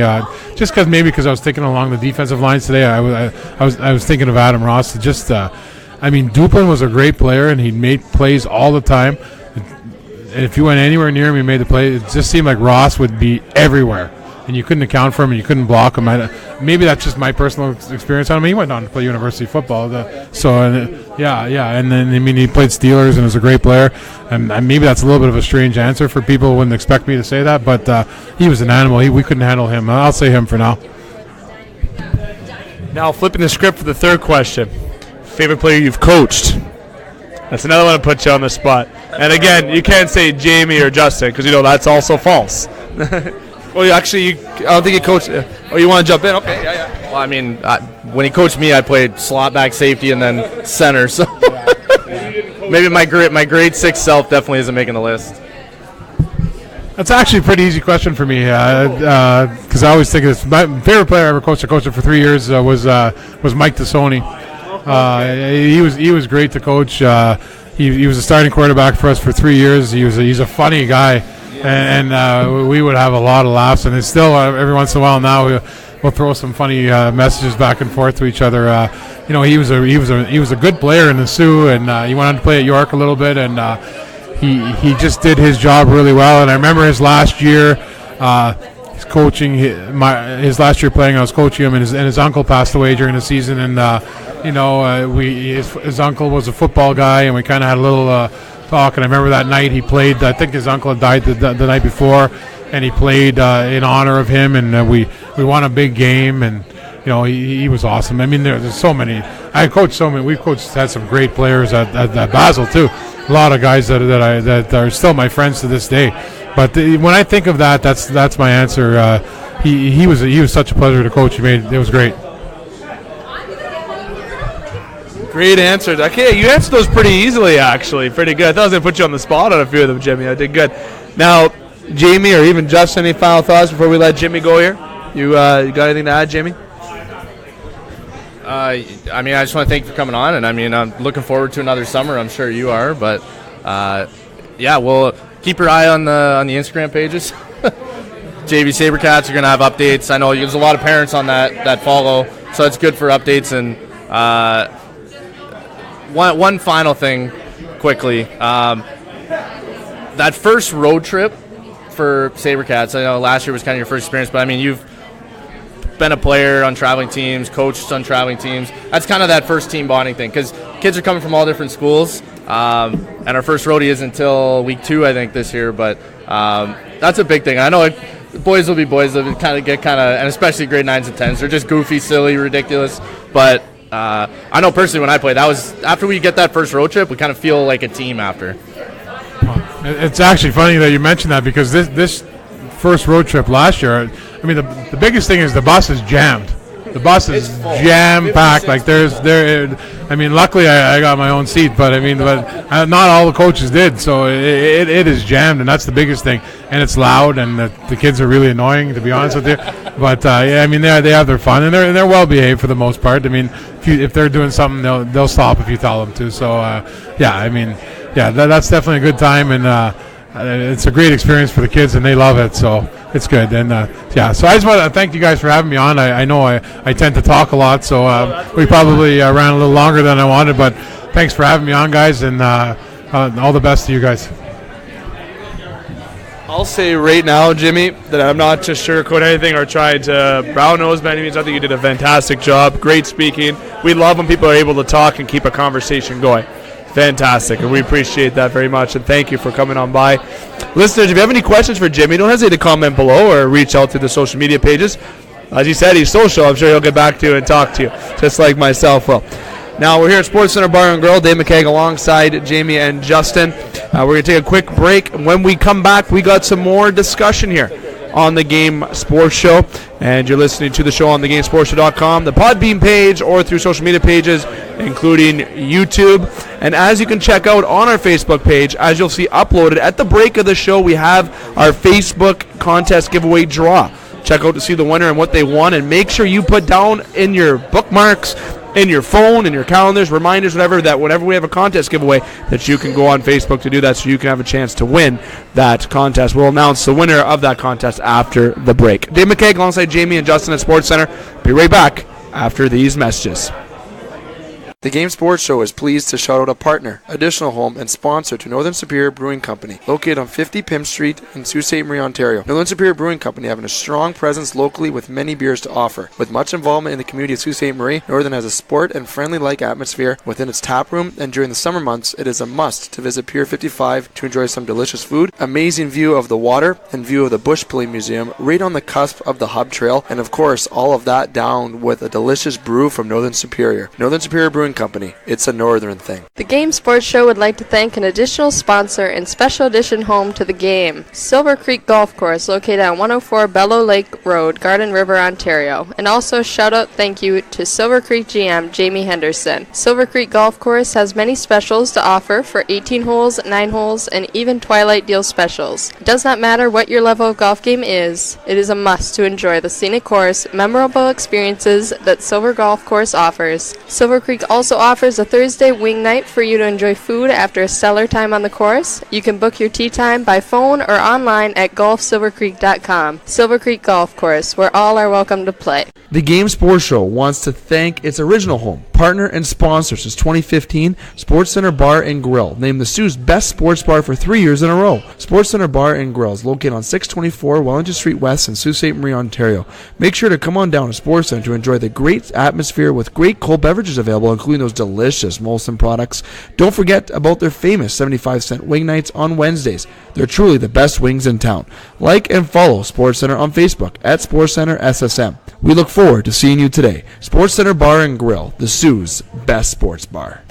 Just because I was thinking along the defensive lines today, I was thinking of Adam Ross. Duplin was a great player, and he made plays all the time. And if you went anywhere near him, he made the play. It just seemed like Ross would be everywhere, and you couldn't account for him, and you couldn't block him. Maybe that's just my personal experience on him. He went on to play university football, and then he played Steelers and was a great player. And maybe that's a little bit of a strange answer for people who wouldn't expect me to say that, but he was an animal. We couldn't handle him. I'll say him for now. Now flipping the script for the third question. Favorite player you've coached? That's another one to put you on the spot. And again, you can't say Jamie or Justin because that's also false. Well, actually, I don't think you coached. You want to jump in? Okay, yeah. Well, when he coached me, I played slot back, safety, and then center. So maybe my grade 6 self definitely isn't making the list. That's actually a pretty easy question for me because I always think of this. My favorite player I ever coached, I coached him for 3 years, was Mike Tassoni. He was great to coach. He was a starting quarterback for us for 3 years. He's a funny guy. And we would have a lot of laughs, and it's still every once in a while now we'll throw some funny messages back and forth to each other. He was a good player in the Sioux, and he went on to play at York a little bit, and he just did his job really well. And I remember his last year, his last year playing, I was coaching him, and his uncle passed away during the season, and his uncle was a football guy, and we kind of had a little talk. And I remember that night he played. I think his uncle had died the night before, and he played in honor of him, and we won a big game, and he was awesome. I mean, there's so many. I coached so many. We've had some great players at Basel too. A lot of guys that are still my friends to this day. But when I think of that, that's my answer. He was such a pleasure to coach. It was great. Great answers. Okay, you answered those pretty easily, actually. Pretty good. I thought I was going to put you on the spot on a few of them, Jimmy. I did good. Now, Jamie, or even Justin, any final thoughts before we let Jimmy go here? You got anything to add, Jamie? I just want to thank you for coming on, and I'm looking forward to another summer. I'm sure you are, but we'll keep your eye on the Instagram pages. JV Sabercats are going to have updates. I know there's a lot of parents on that follow, so it's good for updates. And one final thing, quickly, that first road trip for Sabercats. I know last year was kind of your first experience, but you've been a player on traveling teams, coached on traveling teams. That's kind of that first team bonding thing, because kids are coming from all different schools, and our first roadie isn't until week 2, I think, this year. But that's a big thing. I know boys will be boys. They'll and especially grade 9s and 10s. They're just goofy, silly, ridiculous. But I know personally when I played, that was after we get that first road trip, we kind of feel like a team after. It's actually funny that you mentioned that, because this first road trip last year, the biggest thing is the bus is jammed. The bus is jam-packed. Luckily I got my own seat, but not all the coaches did, so it is jammed, and that's the biggest thing. And it's loud, and the kids are really annoying, to be honest with you. But they have their fun, and they're well behaved for the most part. If they're doing something, they'll stop if you tell them to. So that's definitely a good time, and it's a great experience for the kids, and they love it. So it's good. And so I just want to thank you guys for having me on. I know I tend to talk a lot, so we probably ran a little longer than I wanted, but thanks for having me on, guys, and all the best to you guys. I'll say right now, Jimmy, that I'm not to sugarcoat anything or try to brown nose by any means. I think you did a fantastic job. Great speaking. We love when people are able to talk and keep a conversation going. Fantastic, and we appreciate that very much, and thank you for coming on by. Listeners, if you have any questions for Jimmy, don't hesitate to comment below or reach out to the social media pages. As he said, he's social. I'm sure he'll get back to you and talk to you, just like myself will. Now, we're here at Sportscenter Bar and Grill, Dave McCaig alongside Jamie and Justin. We're going to take a quick break, and when we come back, we got some more discussion here on the Game Sports Show, and you're listening to the show on thegamesportshow.com, the Podbean page, or through social media pages, including YouTube. And as you can check out on our Facebook page, as you'll see uploaded at the break of the show, we have our Facebook contest giveaway draw. Check out to see the winner and what they won, and make sure you put down in your bookmarks, in your phone, in your calendars, reminders, whatever, that whenever we have a contest giveaway, that you can go on Facebook to do that so you can have a chance to win that contest. We'll announce the winner of that contest after the break. Dave McCaig alongside Jamie and Justin at Sportscenter. Be right back after these messages. The Game Sports Show is pleased to shout out a partner, additional home, and sponsor to Northern Superior Brewing Company, located on 50 Pym Street in Sault Ste. Marie, Ontario. Northern Superior Brewing Company having a strong presence locally with many beers to offer. With much involvement in the community of Sault Ste. Marie, Northern has a sport and friendly-like atmosphere within its tap room, and during the summer months, it is a must to visit Pier 55 to enjoy some delicious food, amazing view of the water, and view of the Bush Play Museum right on the cusp of the Hub Trail, and of course, all of that down with a delicious brew from Northern Superior. Northern Superior Brewing Company. It's a northern thing. The Game Sports Show would like to thank an additional sponsor and special edition home to the game, Silver Creek Golf Course, located on 104 Bellow Lake Road, Garden River, Ontario. And also shout out thank you to Silver Creek GM Jamie Henderson. Silver Creek Golf Course has many specials to offer for 18 holes, 9 holes, and even Twilight Deal specials. It does not matter what your level of golf game is, it is a must to enjoy the scenic course, memorable experiences that Silver Golf Course offers. Silver Creek also offers a Thursday wing night for you to enjoy food after a stellar time on the course. You can book your tee time by phone or online at golfsilvercreek.com. Silver Creek Golf Course, where all are welcome to play. The Game Sports Show wants to thank its original home, partner, and sponsor since 2015, Sportscenter Bar and Grill, named the Sioux's best sports bar for 3 years in a row. Sportscenter Bar and Grill is located on 624 Wellington Street West in Sault Ste. Marie, Ontario. Make sure to come on down to Sportscenter to enjoy the great atmosphere with great cold beverages available, including those delicious Molson products. Don't forget about their famous 75-cent wing nights on Wednesdays. They're truly the best wings in town. Like and follow SportsCenter on Facebook at SportsCenter SSM. We look forward to seeing you today. SportsCenter Bar and Grill, the Sioux's best sports bar.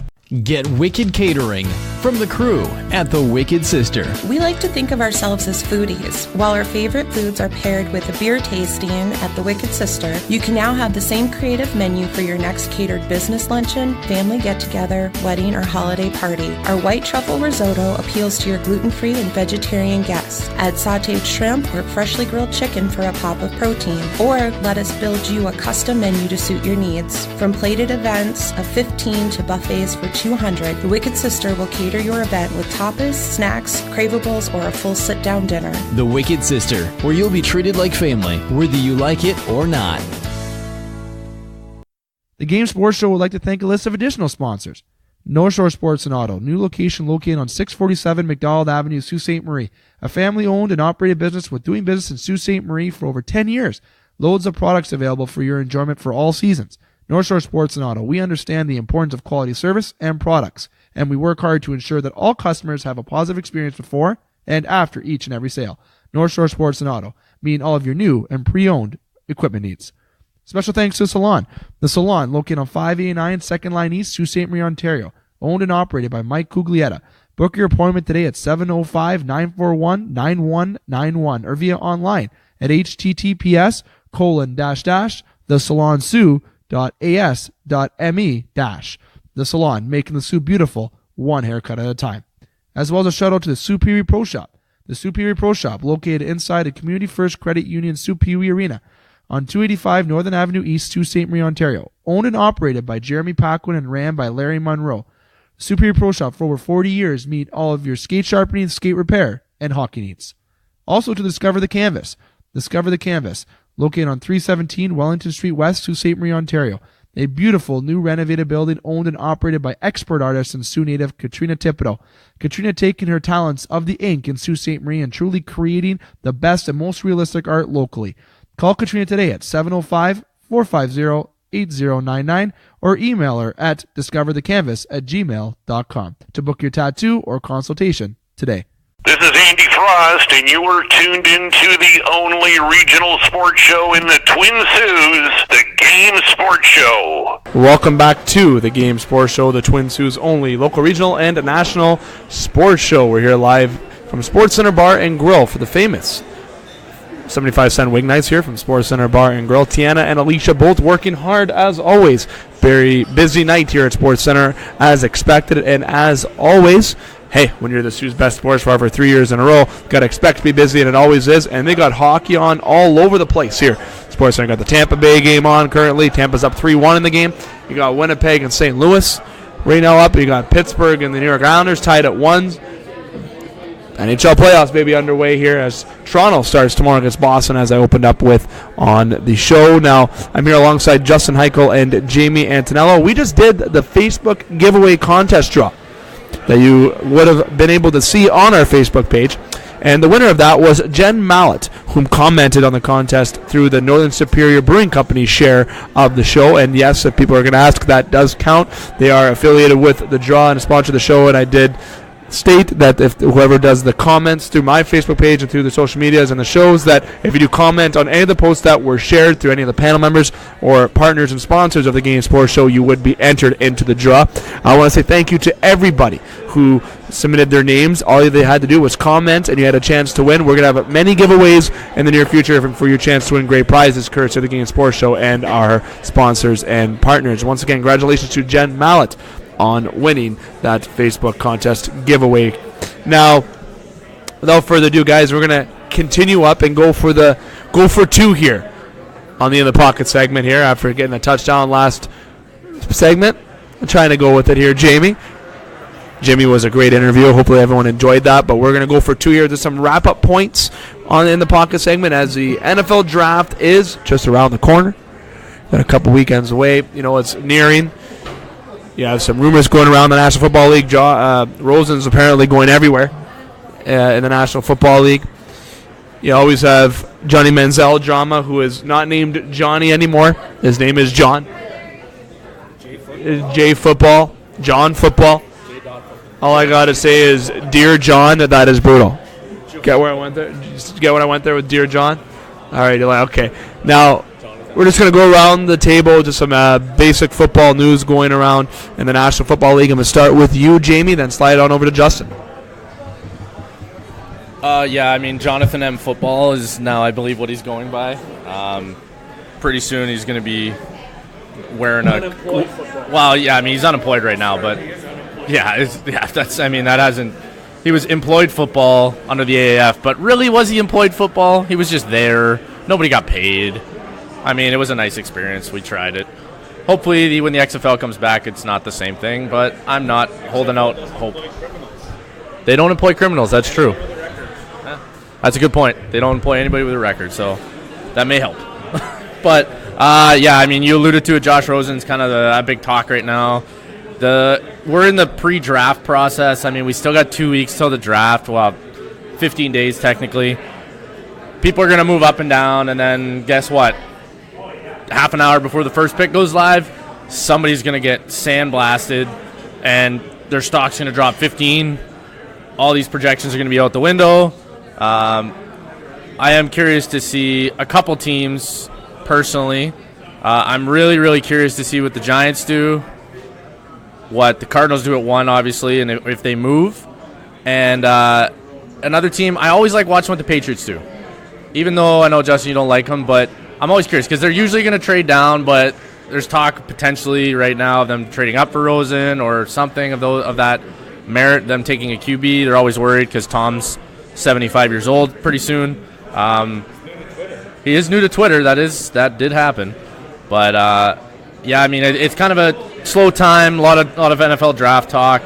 Get Wicked Catering from the crew at the Wicked Sister. We like to think of ourselves as foodies. While our favorite foods are paired with a beer tasting at the Wicked Sister, you can now have the same creative menu for your next catered business luncheon, family get-together, wedding, or holiday party. Our white truffle risotto appeals to your gluten-free and vegetarian guests. Add sautéed shrimp or freshly grilled chicken for a pop of protein. Or let us build you a custom menu to suit your needs. From plated events of 15 to buffets for 200, the Wicked Sister will cater your event with tapas, snacks, cravables, or a full sit-down dinner. The Wicked Sister, where you'll be treated like family, whether you like it or not. The Game Sports Show would like to thank a list of additional sponsors. North Shore Sports and Auto, new location located on 647 McDonald Avenue, Sault Ste. Marie. A family-owned and operated business with doing business in Sault Ste. Marie for over 10 years. Loads of products available for your enjoyment for all seasons. North Shore Sports and Auto, we understand the importance of quality service and products, and we work hard to ensure that all customers have a positive experience before and after each and every sale. North Shore Sports and Auto, meeting all of your new and pre-owned equipment needs. Special thanks to The Salon. The Salon, located on 589 2nd Line East, Sault Ste. Marie, Ontario, owned and operated by Mike Cuglietta. Book your appointment today at 705-941-9191 or via online at https://thesalonsioux.as.me-. The Salon, making the Sioux beautiful, one haircut at a time. As well as a shout out to the Superior Pro Shop. The Superior Pro Shop, located inside the Community First Credit Union Superior Arena on 285 Northern Avenue East, Sault Ste. Marie, Ontario. Owned and operated by Jeremy Paquin and ran by Larry Monroe. Superior Pro Shop, for over 40 years, meet all of your skate sharpening, skate repair, and hockey needs. Also to Discover the Canvas. Discover the Canvas, located on 317 Wellington Street West, Sault Ste. Marie, Ontario. A beautiful, new renovated building owned and operated by expert artist and Sioux native Katrina Thibodeau. Katrina taking her talents of the ink in Sault Ste. Marie and truly creating the best and most realistic art locally. Call Katrina today at 705-450-8099 or email her at discoverthecanvas@gmail.com to book your tattoo or consultation today. This is Andy Frost, and you are tuned into the only regional sports show in the Twin Saults, the Game Sports Show. Welcome back to the Game Sports Show, the Twin Saults' only local, regional, and national sports show. We're here live from Sportscenter Bar and Grill for the famous 75-cent wing nights here from Sportscenter Bar and Grill. Tiana and Alicia both working hard as always. Very busy night here at SportsCenter as expected, and as always, hey, when you're the Sioux's best sports bar for 3 years in a row, got to expect to be busy, and it always is. And they got hockey on all over the place here. SportsCenter got the Tampa Bay game on currently. Tampa's up 3-1 in the game. You got Winnipeg and St. Louis right now up. You got Pittsburgh and the New York Islanders tied at 1. NHL playoffs, baby, underway here as Toronto starts tomorrow against Boston, as I opened up with on the show. Now, I'm here alongside Justin Hykel and Jamie Antonello. We just did the Facebook giveaway contest draw that you would have been able to see on our Facebook page. And the winner of that was Jen Mallett, whom commented on the contest through the Northern Superior Brewing Company's share of the show. And yes, if people are going to ask, that does count. They are affiliated with the draw and sponsor the show, and I did state that if whoever does the comments through my Facebook page and through the social medias and the shows, that if you do comment on any of the posts that were shared through any of the panel members or partners and sponsors of the Game Sports Show, you would be entered into the draw. I want to say thank you to everybody who submitted their names. All they had to do was comment, and you had a chance to win. We're going to have many giveaways in the near future for your chance to win great prizes courtesy of the Game Sports Show and our sponsors and partners. Once again, congratulations to Jen Mallett on winning that Facebook contest giveaway. Now, without further ado, guys, we're going to continue up and go for two here on the In the Pocket segment here after getting a touchdown last segment. I'm trying to go with it here, Jamie. Jimmy was a great interview. Hopefully everyone enjoyed that, but we're going to go for two here. There's some wrap-up points on the In the Pocket segment as the NFL draft is just around the corner. Got a couple weekends away. You know, it's nearing. You have some rumors going around the National Football League. Rosen's apparently going everywhere in the National Football League. You always have Johnny Manziel drama, who is not named Johnny anymore. His name is John. J Football. John Football. All I got to say is, Dear John, that is brutal. Get where I went there? Just get what I went there with Dear John? All right, okay. Now, we're just going to go around the table, just some basic football news going around in the National Football League. I'm going to start with you, Jamie, then slide on over to Justin. Yeah, I mean, Jonathan M. Football is now, I believe, what he's going by. Pretty soon he's going to be wearing unemployed football. Well, yeah, I mean, he's unemployed right now, but that hasn't. He was employed football under the AAF, but really, was he employed football? He was just there. Nobody got paid. I mean, it was a nice experience. We tried it. Hopefully, when the XFL comes back, it's not the same thing, but I'm not holding out hope. They don't employ criminals. That's true. That's a good point. They don't employ anybody with a record, so that may help. But, yeah, I mean, you alluded to it. Josh Rosen's kind of a big talk right now. We're in the pre-draft process. I mean, we still got 2 weeks till the draft. Well, 15 days technically. People are going to move up and down, and then guess what? Half an hour before the first pick goes live, somebody's going to get sandblasted, and their stock's going to drop 15. All these projections are going to be out the window. I am curious to see a couple teams personally. I'm really, really curious to see what the Giants do, what the Cardinals do at 1, obviously, and if they move. And another team, I always like watching what the Patriots do. Even though I know, Justin, you don't like them, but I'm always curious because they're usually going to trade down, but there's talk potentially right now of them trading up for Rosen or something of that merit, them taking a QB. They're always worried because Tom's 75 years old pretty soon. He is new to Twitter. That did happen. But, yeah, I mean, it's kind of a slow time, a lot of NFL draft talk.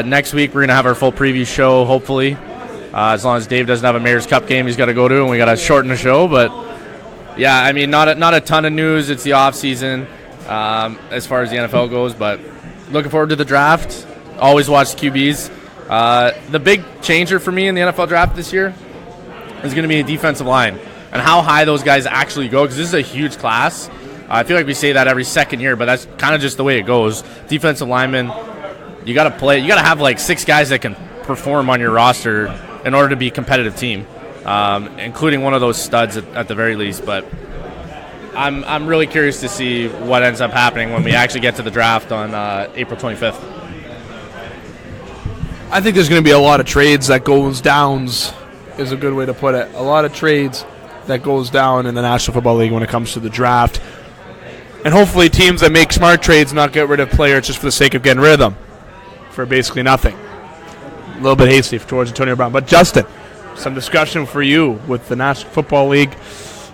Next week we're going to have our full preview show, hopefully. As long as Dave doesn't have a Mayor's Cup game he's got to go to, and we got to shorten the show. But, yeah, I mean, not a ton of news. It's the off-season as far as the NFL goes. But looking forward to the draft. Always watch QBs. The big changer for me in the NFL draft this year is going to be a defensive line and how high those guys actually go, because this is a huge class. I feel like we say that every second year, but that's kind of just the way it goes. Defensive linemen, you got to have like 6 guys that can perform on your roster in order to be a competitive team, including one of those studs at the very least. But I'm really curious to see what ends up happening when we actually get to the draft on April 25th. I think there's going to be a lot of trades that goes downs is a good way to put it. A lot of trades that goes down in the National Football League when it comes to the draft. And hopefully teams that make smart trades not get rid of players just for the sake of getting rid of them for basically nothing. A little bit hasty towards Antonio Brown. But Justin, some discussion for you with the National Football League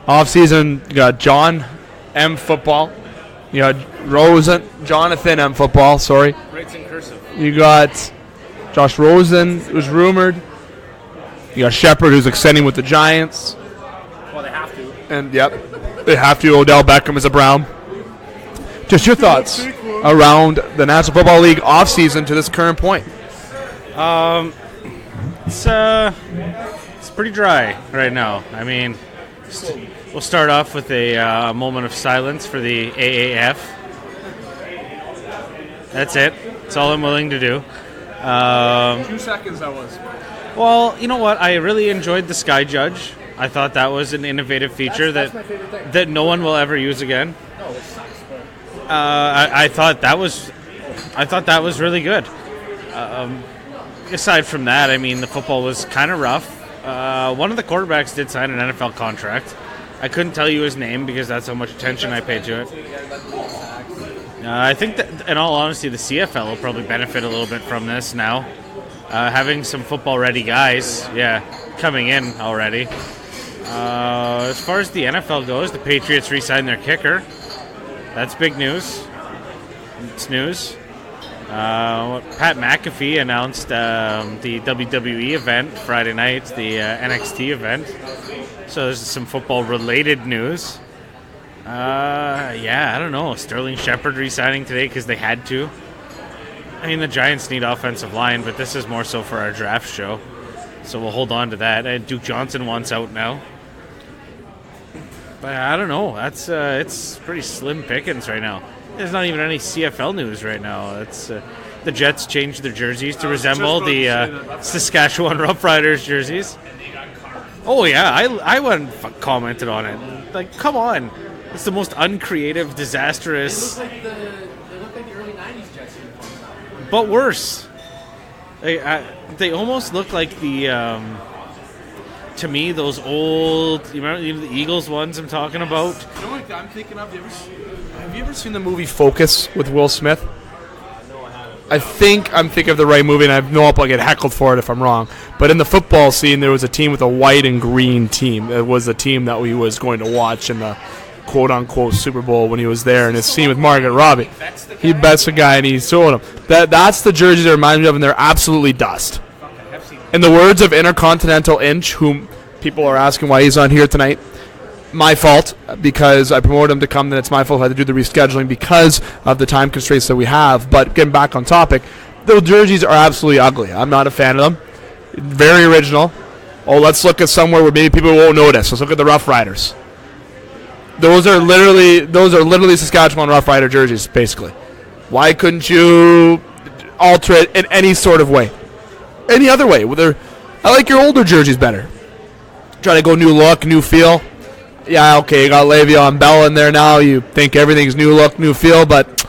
offseason. You got John M. Football. You got Jonathan M. Football, sorry. Writes in cursive. You got Josh Rosen, who's rumored. You got Shepard, who's extending with the Giants. Well, they have to. And, yep, they have to. Odell Beckham is a Brown. Just your thoughts around the National Football League offseason to this current point. It's pretty dry right now. I mean, we'll start off with a moment of silence for the AAF. That's it. That's all I'm willing to do. 2 seconds that was. Well, you know what? I really enjoyed the Sky Judge. I thought that was an innovative feature that no one will ever use again. No, it sucks. I thought that was really good. Aside from that, I mean, the football was kind of rough. One of the quarterbacks did sign an NFL contract. I couldn't tell you his name because that's how much attention I paid to it. I think that, in all honesty, the CFL will probably benefit a little bit from this now. Having some football-ready guys, coming in already. As far as the NFL goes, the Patriots re-signed their kicker. That's big news. It's news. Pat McAfee announced the WWE event Friday night, the NXT event. So there's some football-related news. I don't know. Sterling Shepard re-signing today because they had to. I mean, the Giants need offensive line, but this is more so for our draft show. So we'll hold on to that. Duke Johnson wants out now. But I don't know. It's pretty slim pickings right now. There's not even any CFL news right now. It's the Jets changed their jerseys to resemble the Saskatchewan Roughriders jerseys. Oh yeah, I went and commented on it. Like, come on, it's the most uncreative, disastrous. They look like the early '90s Jets uniforms. But worse. They almost look like the. To me, those old, you remember the Eagles ones I'm talking about? You know what I'm thinking of? Have you ever seen the movie Focus with Will Smith? No, I haven't. I think I'm thinking of the right movie, and I know I'll get heckled for it if I'm wrong. But in the football scene, there was a team with a white and green team. It was a team that we was going to watch in the quote-unquote Super Bowl when he was there, and his scene with Margaret Robbie. He bets the guy, and he sold him. That's the jerseys that remind me of, and they're absolutely dust. In the words of Intercontinental Inch, whom people are asking why he's not here tonight, my fault, because I promoted him to come, then it's my fault I had to do the rescheduling because of the time constraints that we have. But getting back on topic, those jerseys are absolutely ugly. I'm not a fan of them. Very original. Oh, let's look at somewhere where maybe people won't notice. Let's look at the Rough Riders. Those are literally Saskatchewan Rough Rider jerseys, basically. Why couldn't you alter it in any sort of way? Any other way? I like your older jerseys better. Try to go new look, new feel. Yeah, okay, you got Le'Veon Bell in there now. You think everything's new look, new feel, but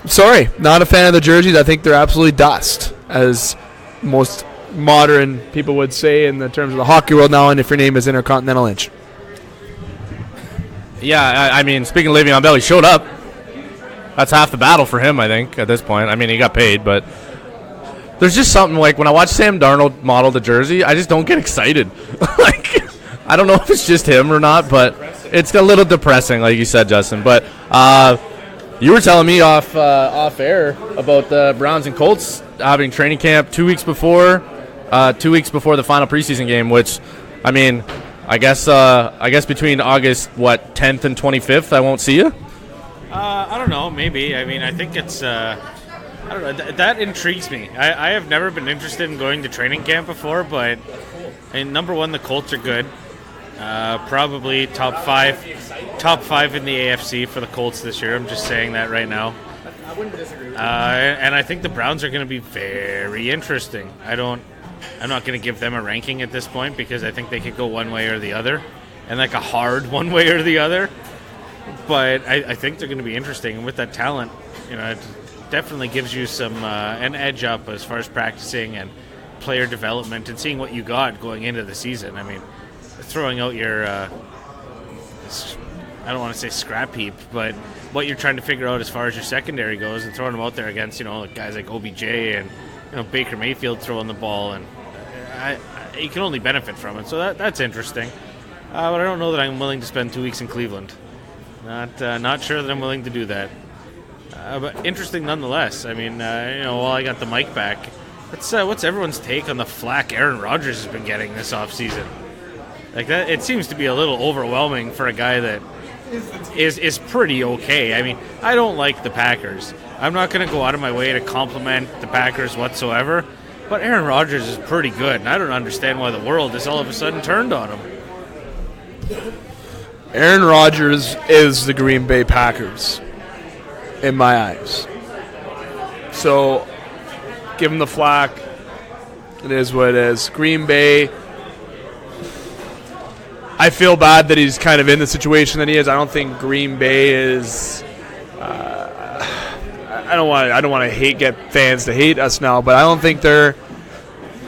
sorry, not a fan of the jerseys. I think they're absolutely dust, as most modern people would say in the terms of the hockey world now, and if your name is Intercontinental Inch. Yeah, I mean, speaking of Le'Veon Bell, he showed up. That's half the battle for him, I think, at this point. I mean, he got paid, but there's just something, like, when I watch Sam Darnold model the jersey, I just don't get excited. Like, I don't know if it's just him or not, but it's a little depressing, like you said, Justin. But you were telling me off air about the Browns and Colts having training camp 2 weeks before the final preseason game, which, I mean, I guess between August 10th and 25th, I won't see you. I don't know. Maybe. I mean, I think it's. I don't know. That intrigues me. I have never been interested in going to training camp before, but number one, the Colts are good. Probably top five in the AFC for the Colts this year. I'm just saying that right now. I wouldn't disagree with you. And I think the Browns are going to be very interesting. I'm not going to give them a ranking at this point because I think they could go one way or the other, and like a hard one way or the other. But I think they're going to be interesting, and with that talent, it definitely gives you some an edge up as far as practicing and player development and seeing what you got going into the season. I mean, throwing out your, I don't want to say scrap heap, but what you're trying to figure out as far as your secondary goes, and throwing them out there against, guys like OBJ and, Baker Mayfield throwing the ball, and you can only benefit from it. So that's interesting. But I don't know that I'm willing to spend 2 weeks in Cleveland. Not sure that I'm willing to do that. But interesting nonetheless. I mean, while I got the mic back, what's everyone's take on the flack Aaron Rodgers has been getting this offseason? Like that, it seems to be a little overwhelming for a guy that is pretty okay. I mean, I don't like the Packers. I'm not going to go out of my way to compliment the Packers whatsoever, but Aaron Rodgers is pretty good, and I don't understand why the world has all of a sudden turned on him. Aaron Rodgers is the Green Bay Packers, in my eyes. So, give him the flack. It is what it is. Green Bay, I feel bad that he's kind of in the situation that he is. I don't think Green Bay is... I don't want to get fans to hate us now, but I don't think they're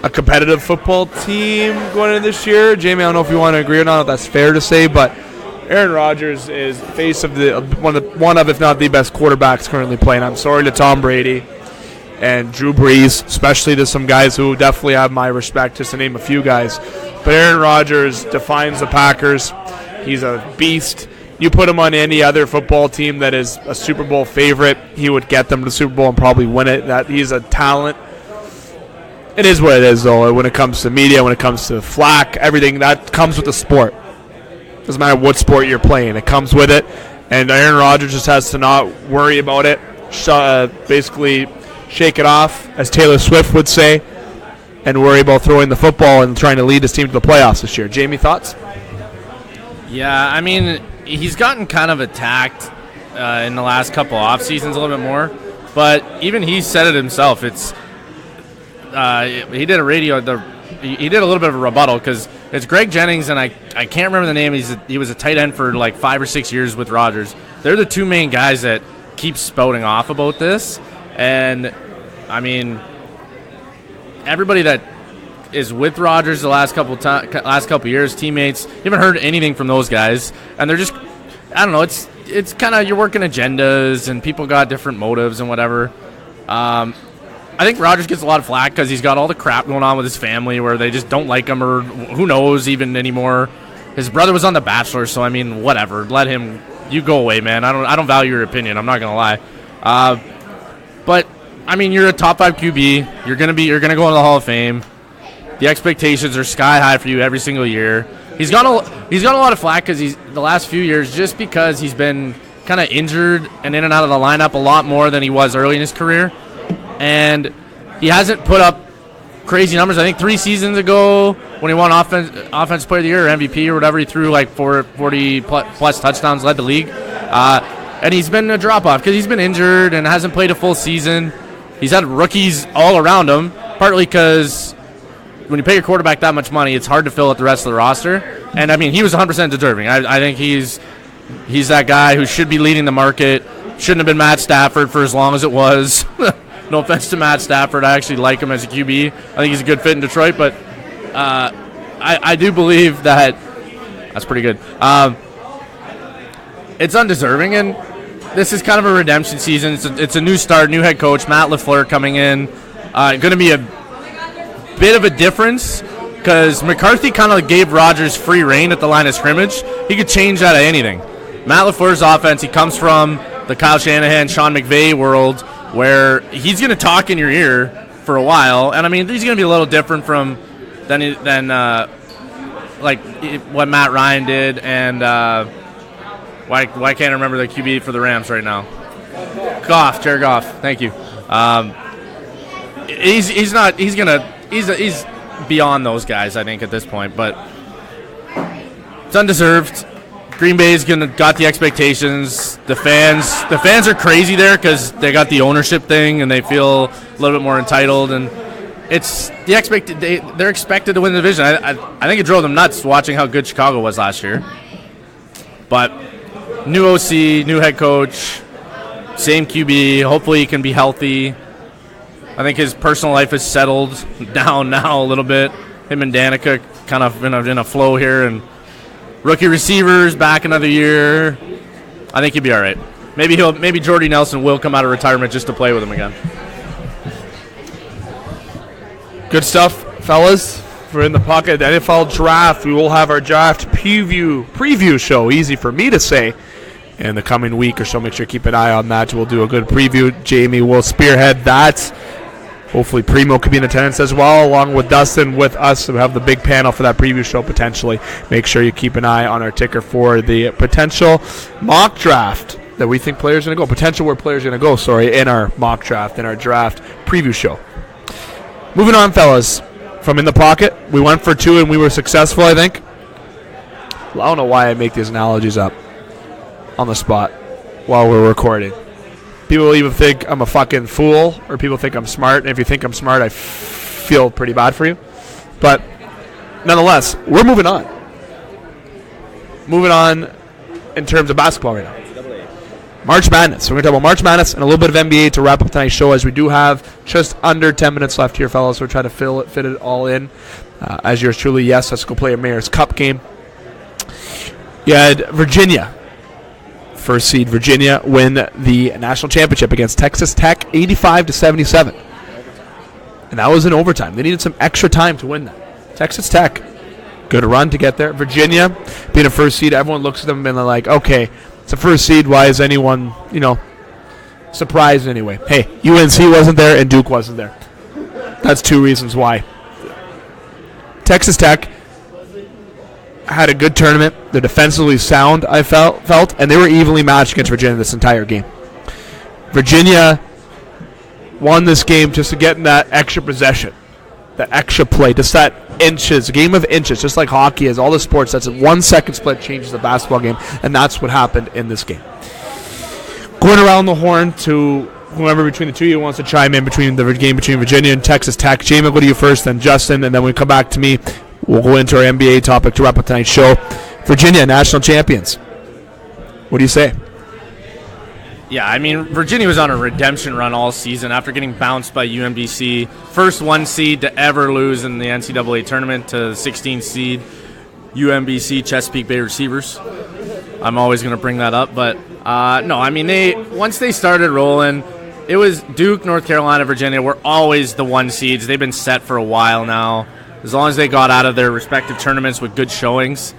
a competitive football team going into this year. Jamie, I don't know if you want to agree or not, if that's fair to say, but Aaron Rodgers is face of one of, if not the best quarterbacks currently playing. I'm sorry to Tom Brady and Drew Brees, especially to some guys who definitely have my respect, just to name a few guys. But Aaron Rodgers defines the Packers. He's a beast. You put him on any other football team that is a Super Bowl favorite, he would get them to the Super Bowl and probably win it. That he's a talent. It is what it is, though, when it comes to media, when it comes to flack, everything, that comes with the sport. Doesn't matter what sport you're playing. It comes with it, and Aaron Rodgers just has to not worry about it, basically shake it off, as Taylor Swift would say, and worry about throwing the football and trying to lead his team to the playoffs this year. Jamie, thoughts? Yeah, I mean, he's gotten kind of attacked in the last couple off seasons a little bit more, but even he said it himself. It's he did a little bit of a rebuttal because it's Greg Jennings and I can't remember the name. He was a tight end for like 5 or 6 years with Rodgers. They're the two main guys that keep spouting off about this, and I mean, everybody that is with Rodgers the last couple years, teammates, you haven't heard anything from those guys, and they're just, I don't know, it's kind of, you're working agendas and people got different motives and whatever. I think Rodgers gets a lot of flack because he's got all the crap going on with his family where they just don't like him, or who knows even anymore. His brother was on The Bachelor, so I mean, whatever. Let him. You go away, man. I don't value your opinion. I'm not gonna lie. But I mean, you're a top 5 QB. You're gonna go into the Hall of Fame. The expectations are sky high for you every single year. He's got a lot of flack because the last few years, just because he's been kind of injured and in and out of the lineup a lot more than he was early in his career. And he hasn't put up crazy numbers. I think 3 seasons ago when he won Offensive Player of the Year or MVP or whatever, he threw like 40 plus touchdowns, led the league. And he's been a drop-off because he's been injured and hasn't played a full season. He's had rookies all around him, partly because when you pay your quarterback that much money, it's hard to fill out the rest of the roster. And, I mean, he was 100% deserving. I think he's that guy who should be leading the market. Shouldn't have been Matt Stafford for as long as it was. No offense to Matt Stafford. I actually like him as a QB. I think he's a good fit in Detroit. But I do believe that's pretty good. It's undeserving, and this is kind of a redemption season. It's a new start, new head coach, Matt LaFleur coming in. Going to be a bit of a difference because McCarthy kind of gave Rodgers free reign at the line of scrimmage. He could change out of anything. Matt LaFleur's offense, he comes from the Kyle Shanahan, Sean McVay world, where he's going to talk in your ear for a while. And, I mean, he's going to be a little different than like what Matt Ryan did. And why can't I remember the QB for the Rams right now? Jared Goff. Thank you. He's beyond those guys, I think, at this point. But it's undeserved. Green Bay's got the expectations. The fans are crazy there because they got the ownership thing and they feel a little bit more entitled, and it's they're expected to win the division. I think it drove them nuts watching how good Chicago was last year. But new OC, new head coach, same QB. Hopefully he can be healthy. I think his personal life has settled down now a little bit. Him and Danica kind of in a flow here, and rookie receivers back another year. I think he'll be all right. Maybe Jordy Nelson will come out of retirement just to play with him again. Good stuff, fellas. We're in the pocket. The NFL draft. We will have our draft preview show. Easy for me to say. In the coming week or so, make sure you keep an eye on that. We'll do a good preview. Jamie will spearhead that. Hopefully Primo could be in attendance as well, along with Dustin with us. We'll have the big panel for that preview show potentially. Make sure you keep an eye on our ticker for the potential mock draft that we think players are going to go. Potential where players are going to go, in our mock draft, in our draft preview show. Moving on, fellas. From in the pocket, we went for 2 and we were successful, I think. I don't know why I make these analogies up on the spot while we're recording. People even think I'm a fucking fool, or people think I'm smart. And if you think I'm smart, I feel pretty bad for you. But nonetheless, we're moving on. Moving on in terms of basketball right now. March Madness. We're going to talk about March Madness and a little bit of NBA to wrap up tonight's show, as we do have just under 10 minutes left here, fellas. We're trying to fit it all in. As yours truly, yes, let's go play a Mayor's Cup game. You had Virginia. First seed Virginia win the national championship against Texas Tech 85-77. And that was in overtime. They needed some extra time to win that. Texas Tech, good run to get there. Virginia, being a first seed, everyone looks at them and they're like, okay, it's a first seed. Why is anyone, surprised anyway? Hey, UNC wasn't there and Duke wasn't there. That's 2 reasons why. Texas Tech had a good tournament. They're defensively sound, I felt, and they were evenly matched against Virginia this entire game. Virginia won this game just to get in that extra possession, that extra play, just that inches, a game of inches, just like hockey is. All the sports, that's a 1 second split changes the basketball game, and that's what happened in this game. Going around the horn to whoever between the two of you wants to chime in between the game between Virginia and Texas Tech. Jamie, I'll go to you first, then Justin, and then we come back to me. We'll go into our NBA topic to wrap up tonight's show. Virginia, national champions. What do you say? Yeah, I mean, Virginia was on a redemption run all season after getting bounced by UMBC. First 1 seed to ever lose in the NCAA tournament to the 16th seed UMBC Chesapeake Bay Receivers. I'm always going to bring that up. But, no, I mean, once they started rolling, it was Duke, North Carolina, Virginia were always the 1 seeds. They've been set for a while now. As long as they got out of their respective tournaments with good showings,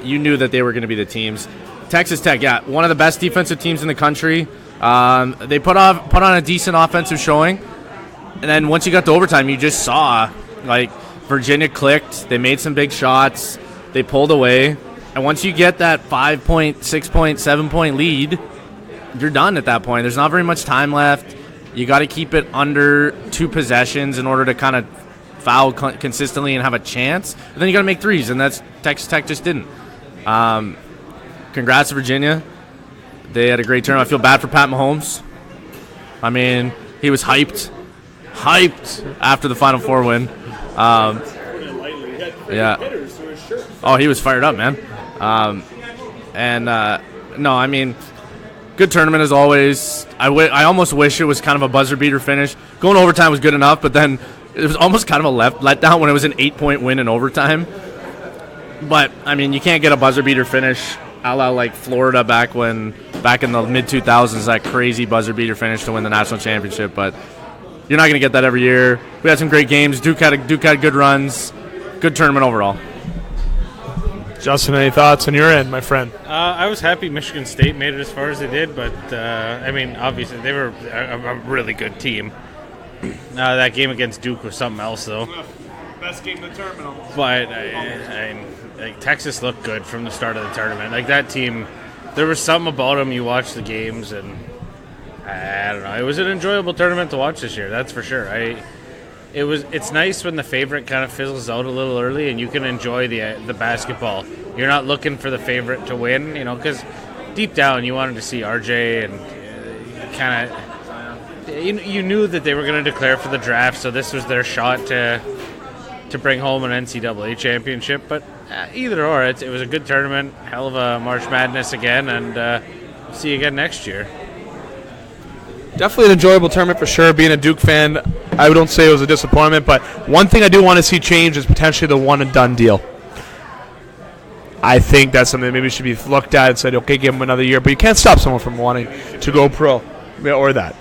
you knew that they were going to be the teams. Texas Tech, yeah, one of the best defensive teams in the country. They put on a decent offensive showing. And then once you got to overtime, you just saw, Virginia clicked. They made some big shots. They pulled away. And once you get that 5-point, 6-point, 7-point lead, you're done at that point. There's not very much time left. You got to keep it under 2 possessions in order to kind of foul consistently and have a chance. And then you got to make threes, and that's Texas Tech just didn't. Congrats to Virginia. They had a great tournament. I feel bad for Pat Mahomes. I mean, he was hyped after the Final Four win. Yeah. Oh, he was fired up, man. No, I mean, good tournament as always. I almost wish it was kind of a buzzer beater finish. Going overtime was good enough, but then it was almost kind of a letdown when it was an 8-point win in overtime. But, I mean, you can't get a buzzer beater finish a la Florida back in the mid-2000s, that crazy buzzer beater finish to win the national championship. But you're not going to get that every year. We had some great games. Duke had good runs. Good tournament overall. Justin, any thoughts on your end, my friend? I was happy Michigan State made it as far as they did, but, I mean, obviously they were a really good team. That game against Duke was something else, though. Best game of the tournament almost. But Texas looked good from the start of the tournament. That team, there was something about them. You watch the games, and I don't know. It was an enjoyable tournament to watch this year, that's for sure. It's nice when the favorite kind of fizzles out a little early, and you can enjoy the basketball. You're not looking for the favorite to win, because deep down you wanted to see RJ, and kind of you knew that they were going to declare for the draft, so this was their shot to bring home an NCAA championship. But either or, it was a good tournament, hell of a March Madness again, and see you again next year. Definitely an enjoyable tournament for sure. Being a Duke fan, I don't say it was a disappointment, but one thing I do want to see change is potentially the one-and-done deal. I think that's something that maybe should be looked at and said, okay, give them another year. But you can't stop someone from wanting to go pro or that.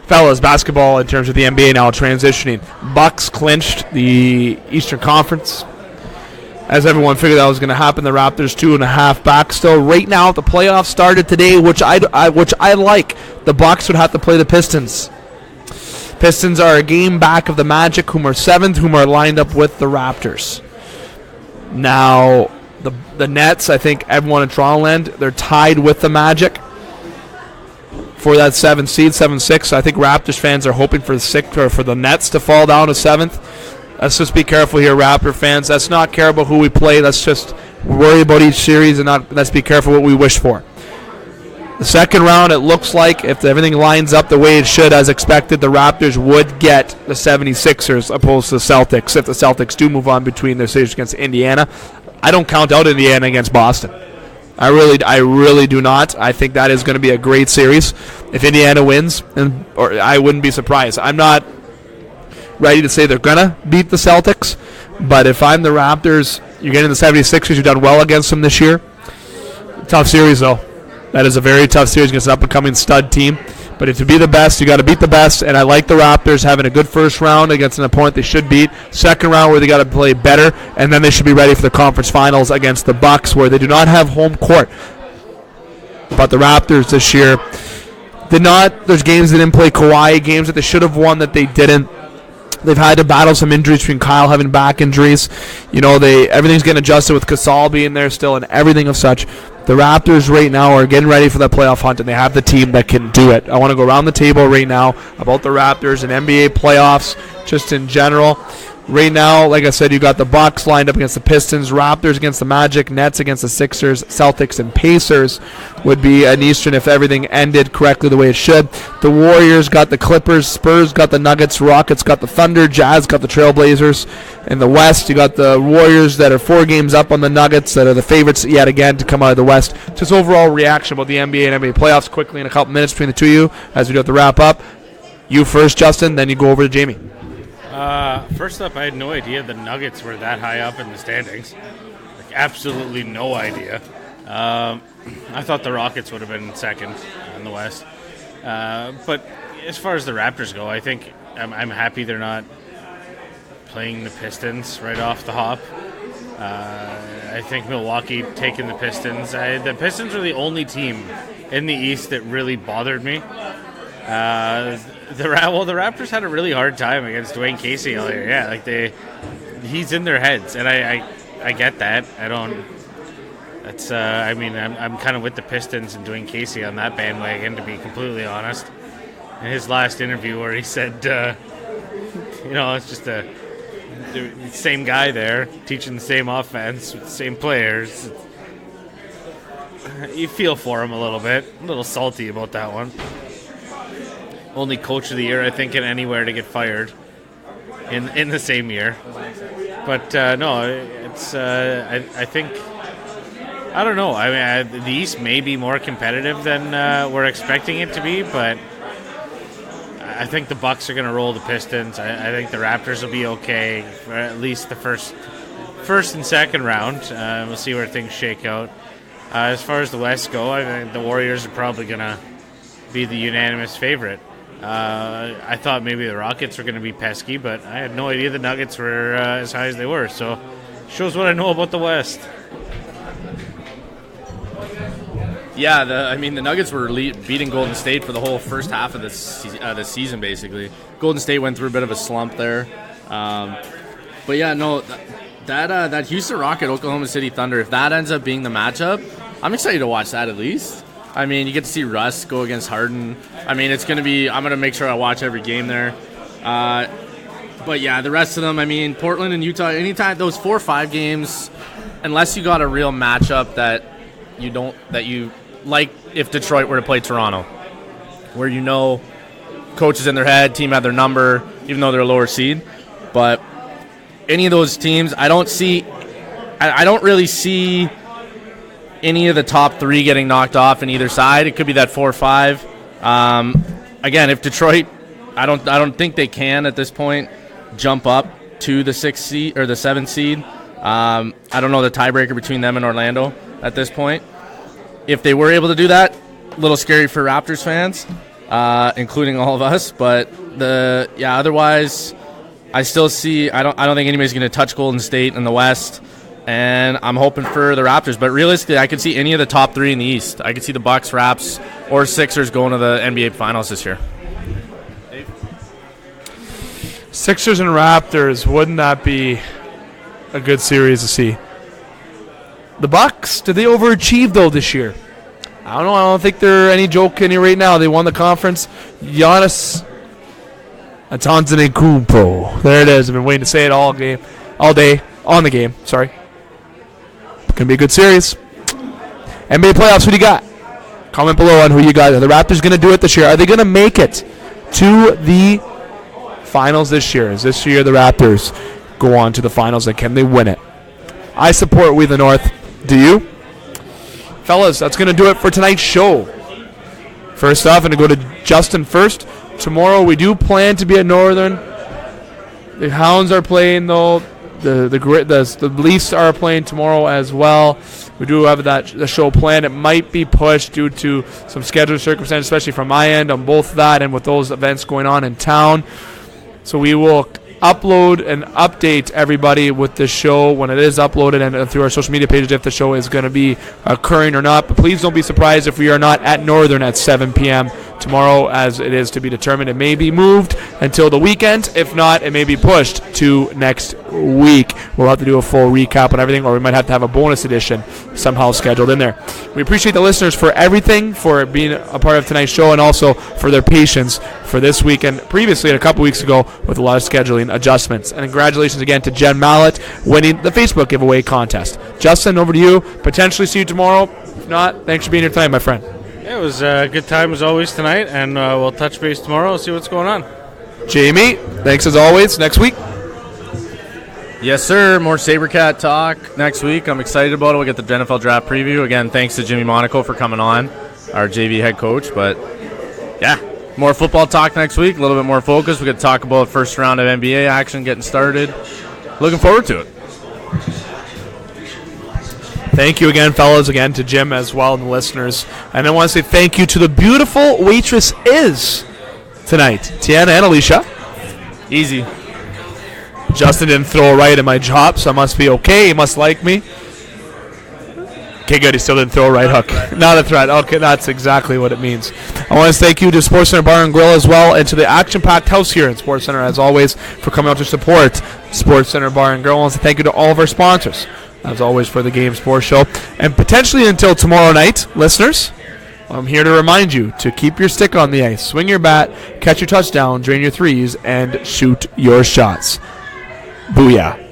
Fellas, basketball in terms of the NBA now transitioning. Bucks clinched the Eastern Conference. As everyone figured that was going to happen, the Raptors 2.5 back still. Right now, the playoffs started today, which I like. The Bucks would have to play the Pistons. Pistons are a game back of the Magic, whom are 7th, whom are lined up with the Raptors. Now, the Nets, I think everyone in Toronto land, they're tied with the Magic for that 7th seed, 7-6. I think Raptors fans are hoping for the Nets to fall down to 7th. Let's just be careful here, Raptor fans. Let's not care about who we play. Let's just worry about each series and let's be careful what we wish for. The second round, it looks like if everything lines up the way it should, as expected, the Raptors would get the 76ers opposed to the Celtics if the Celtics do move on between their series against Indiana. I don't count out Indiana against Boston. I really do not. I think that is going to be a great series. If Indiana wins, or I wouldn't be surprised. I'm not ready to say they're going to beat the Celtics, but if I'm the Raptors, you're getting the 76ers, you've done well against them this year. Tough series, though. That is a very tough series against an up-and-coming stud team. But to be the best, you got to beat the best, and I like the Raptors having a good first round against an opponent they should beat. Second round where they got to play better, and then they should be ready for the conference finals against the Bucks, where they do not have home court. But the Raptors this year did not. There's games they didn't play Kawhi, games that they should have won that they didn't. They've had to battle some injuries between Kyle having back injuries. You know, everything's getting adjusted with Gasol being there still and everything of such. The Raptors right now are getting ready for that playoff hunt, and they have the team that can do it. I want to go around the table right now about the Raptors and NBA playoffs just in general. Right now, like I said, you got the Bucks lined up against the Pistons, Raptors against the Magic, Nets against the Sixers, Celtics and Pacers would be an Eastern if everything ended correctly the way it should. The Warriors got the Clippers, Spurs got the Nuggets, Rockets got the Thunder, Jazz got the Trailblazers. In the West, you got the Warriors that are 4 games up on the Nuggets that are the favorites yet again to come out of the West. Just overall reaction about the NBA and NBA playoffs quickly in a couple minutes between the two of you as we do have to wrap up. You first, Justin, then you go over to Jamie. First up, I had no idea the Nuggets were that high up in the standings. Like, absolutely no idea. I thought the Rockets would have been second in the West. But as far as the Raptors go, I think I'm happy they're not playing the Pistons right off the hop. I think Milwaukee taking the Pistons. The Pistons are the only team in the East that really bothered me. The Raptors had a really hard time against Dwayne Casey earlier. Yeah, like he's in their heads, and I get that. I don't. That's I'm kind of with the Pistons and Dwayne Casey on that bandwagon, to be completely honest. In his last interview, where he said, it's just the same guy there teaching the same offense with the same players. You feel for him a little bit, a little salty about that one. Only coach of the year, I think, in anywhere to get fired in the same year. But no, it's I think, I don't know. I mean, the East may be more competitive than we're expecting it to be, but I think the Bucks are going to roll the Pistons. I think the Raptors will be okay for at least the first and second round. We'll see where things shake out. As far as the West go, I think the Warriors are probably going to be the unanimous favorite. I thought maybe the Rockets were going to be pesky, but I had no idea the Nuggets were as high as they were. So, shows what I know about the West. Yeah, the Nuggets were beating Golden State for the whole first half of the season, basically. Golden State went through a bit of a slump there. But yeah, no, that Houston Rocket, Oklahoma City Thunder, if that ends up being the matchup, I'm excited to watch that at least. I mean, you get to see Russ go against Harden. I mean, I'm going to make sure I watch every game there. But yeah, the rest of them, I mean, Portland and Utah, anytime those 4 or 5 games, unless you got a real matchup that you like, if Detroit were to play Toronto, where coach is in their head, team had their number, even though they're a lower seed. But any of those teams, I don't really see any of the top 3 getting knocked off in either side. It could be that 4 or 5. Again, if Detroit, I don't think they can at this point jump up to the 6th seed or the 7th seed. I don't know the tiebreaker between them and Orlando at this point. If they were able to do that, a little scary for Raptors fans, including all of us. But otherwise, I still see. I don't think anybody's going to touch Golden State in the West, and I'm hoping for the Raptors. But realistically, I could see any of the top 3 in the East. I could see the Bucks, Raps, or Sixers going to the NBA Finals this year. Sixers and Raptors, wouldn't that be a good series to see? The Bucks, did they overachieve though this year? I don't know. I don't think they're any joke any right now. They won the conference. Giannis Antetokounmpo. There it is. I've been waiting to say it all day on the game. Sorry. Gonna be a good series. NBA playoffs. Who do you got? Comment below on who you got. Are the Raptors gonna do it this year? Are they gonna make it to the finals this year? Is this year the Raptors go on to the finals, and can they win it? I support We the North. Do you? Fellas, that's going to do it for tonight's show. First off, I'm going to go to Justin first. Tomorrow we do plan to be at Northern. The Hounds are playing, though. The Leafs are playing tomorrow as well. We do have the show planned. It might be pushed due to some schedule circumstances, especially from my end on both that and with those events going on in town. So we will upload and update everybody with the show when it is uploaded and through our social media pages if the show is going to be occurring or not. But please don't be surprised if we are not at Northern at 7 p.m. tomorrow, as it is to be determined. It may be moved until the weekend. If not, it may be pushed to next week. We'll have to do a full recap on everything, or we might have to have a bonus edition somehow scheduled in there. We appreciate the listeners for everything, for being a part of tonight's show, and also for their patience for this week and previously a couple weeks ago with a lot of scheduling adjustments. And congratulations again to Jen Mallett winning the Facebook giveaway contest. Justin, over to you. Potentially see you tomorrow. If not, thanks for being here tonight, my friend. Yeah, it was a good time as always tonight, and we'll touch base tomorrow, see what's going on. Jamie, thanks as always. Next week. Yes, sir. More Sabercat talk next week. I'm excited about it. We'll get the NFL draft preview. Again, thanks to Jimmy Monico for coming on, our JV head coach. But, yeah, more football talk next week, a little bit more focus. We're going to talk about first round of NBA action getting started. Looking forward to it. Thank you again, fellas, again to Jim as well and the listeners. And I want to say thank you to the beautiful waitress is tonight, Tiana and Alicia. Easy. Justin didn't throw a right at my job, so I must be okay. He must like me. Okay, good. He still didn't throw a right hook. Not a threat. Okay, that's exactly what it means. I want to thank you to Sportscenter Bar and Grill as well, and to the action-packed house here in Sportscenter, as always, for coming out to support Sportscenter Bar and Grill. I want to thank you to all of our sponsors, as always, for the Game Sports Show. And potentially until tomorrow night, listeners, I'm here to remind you to keep your stick on the ice, swing your bat, catch your touchdown, drain your threes, and shoot your shots. Booyah.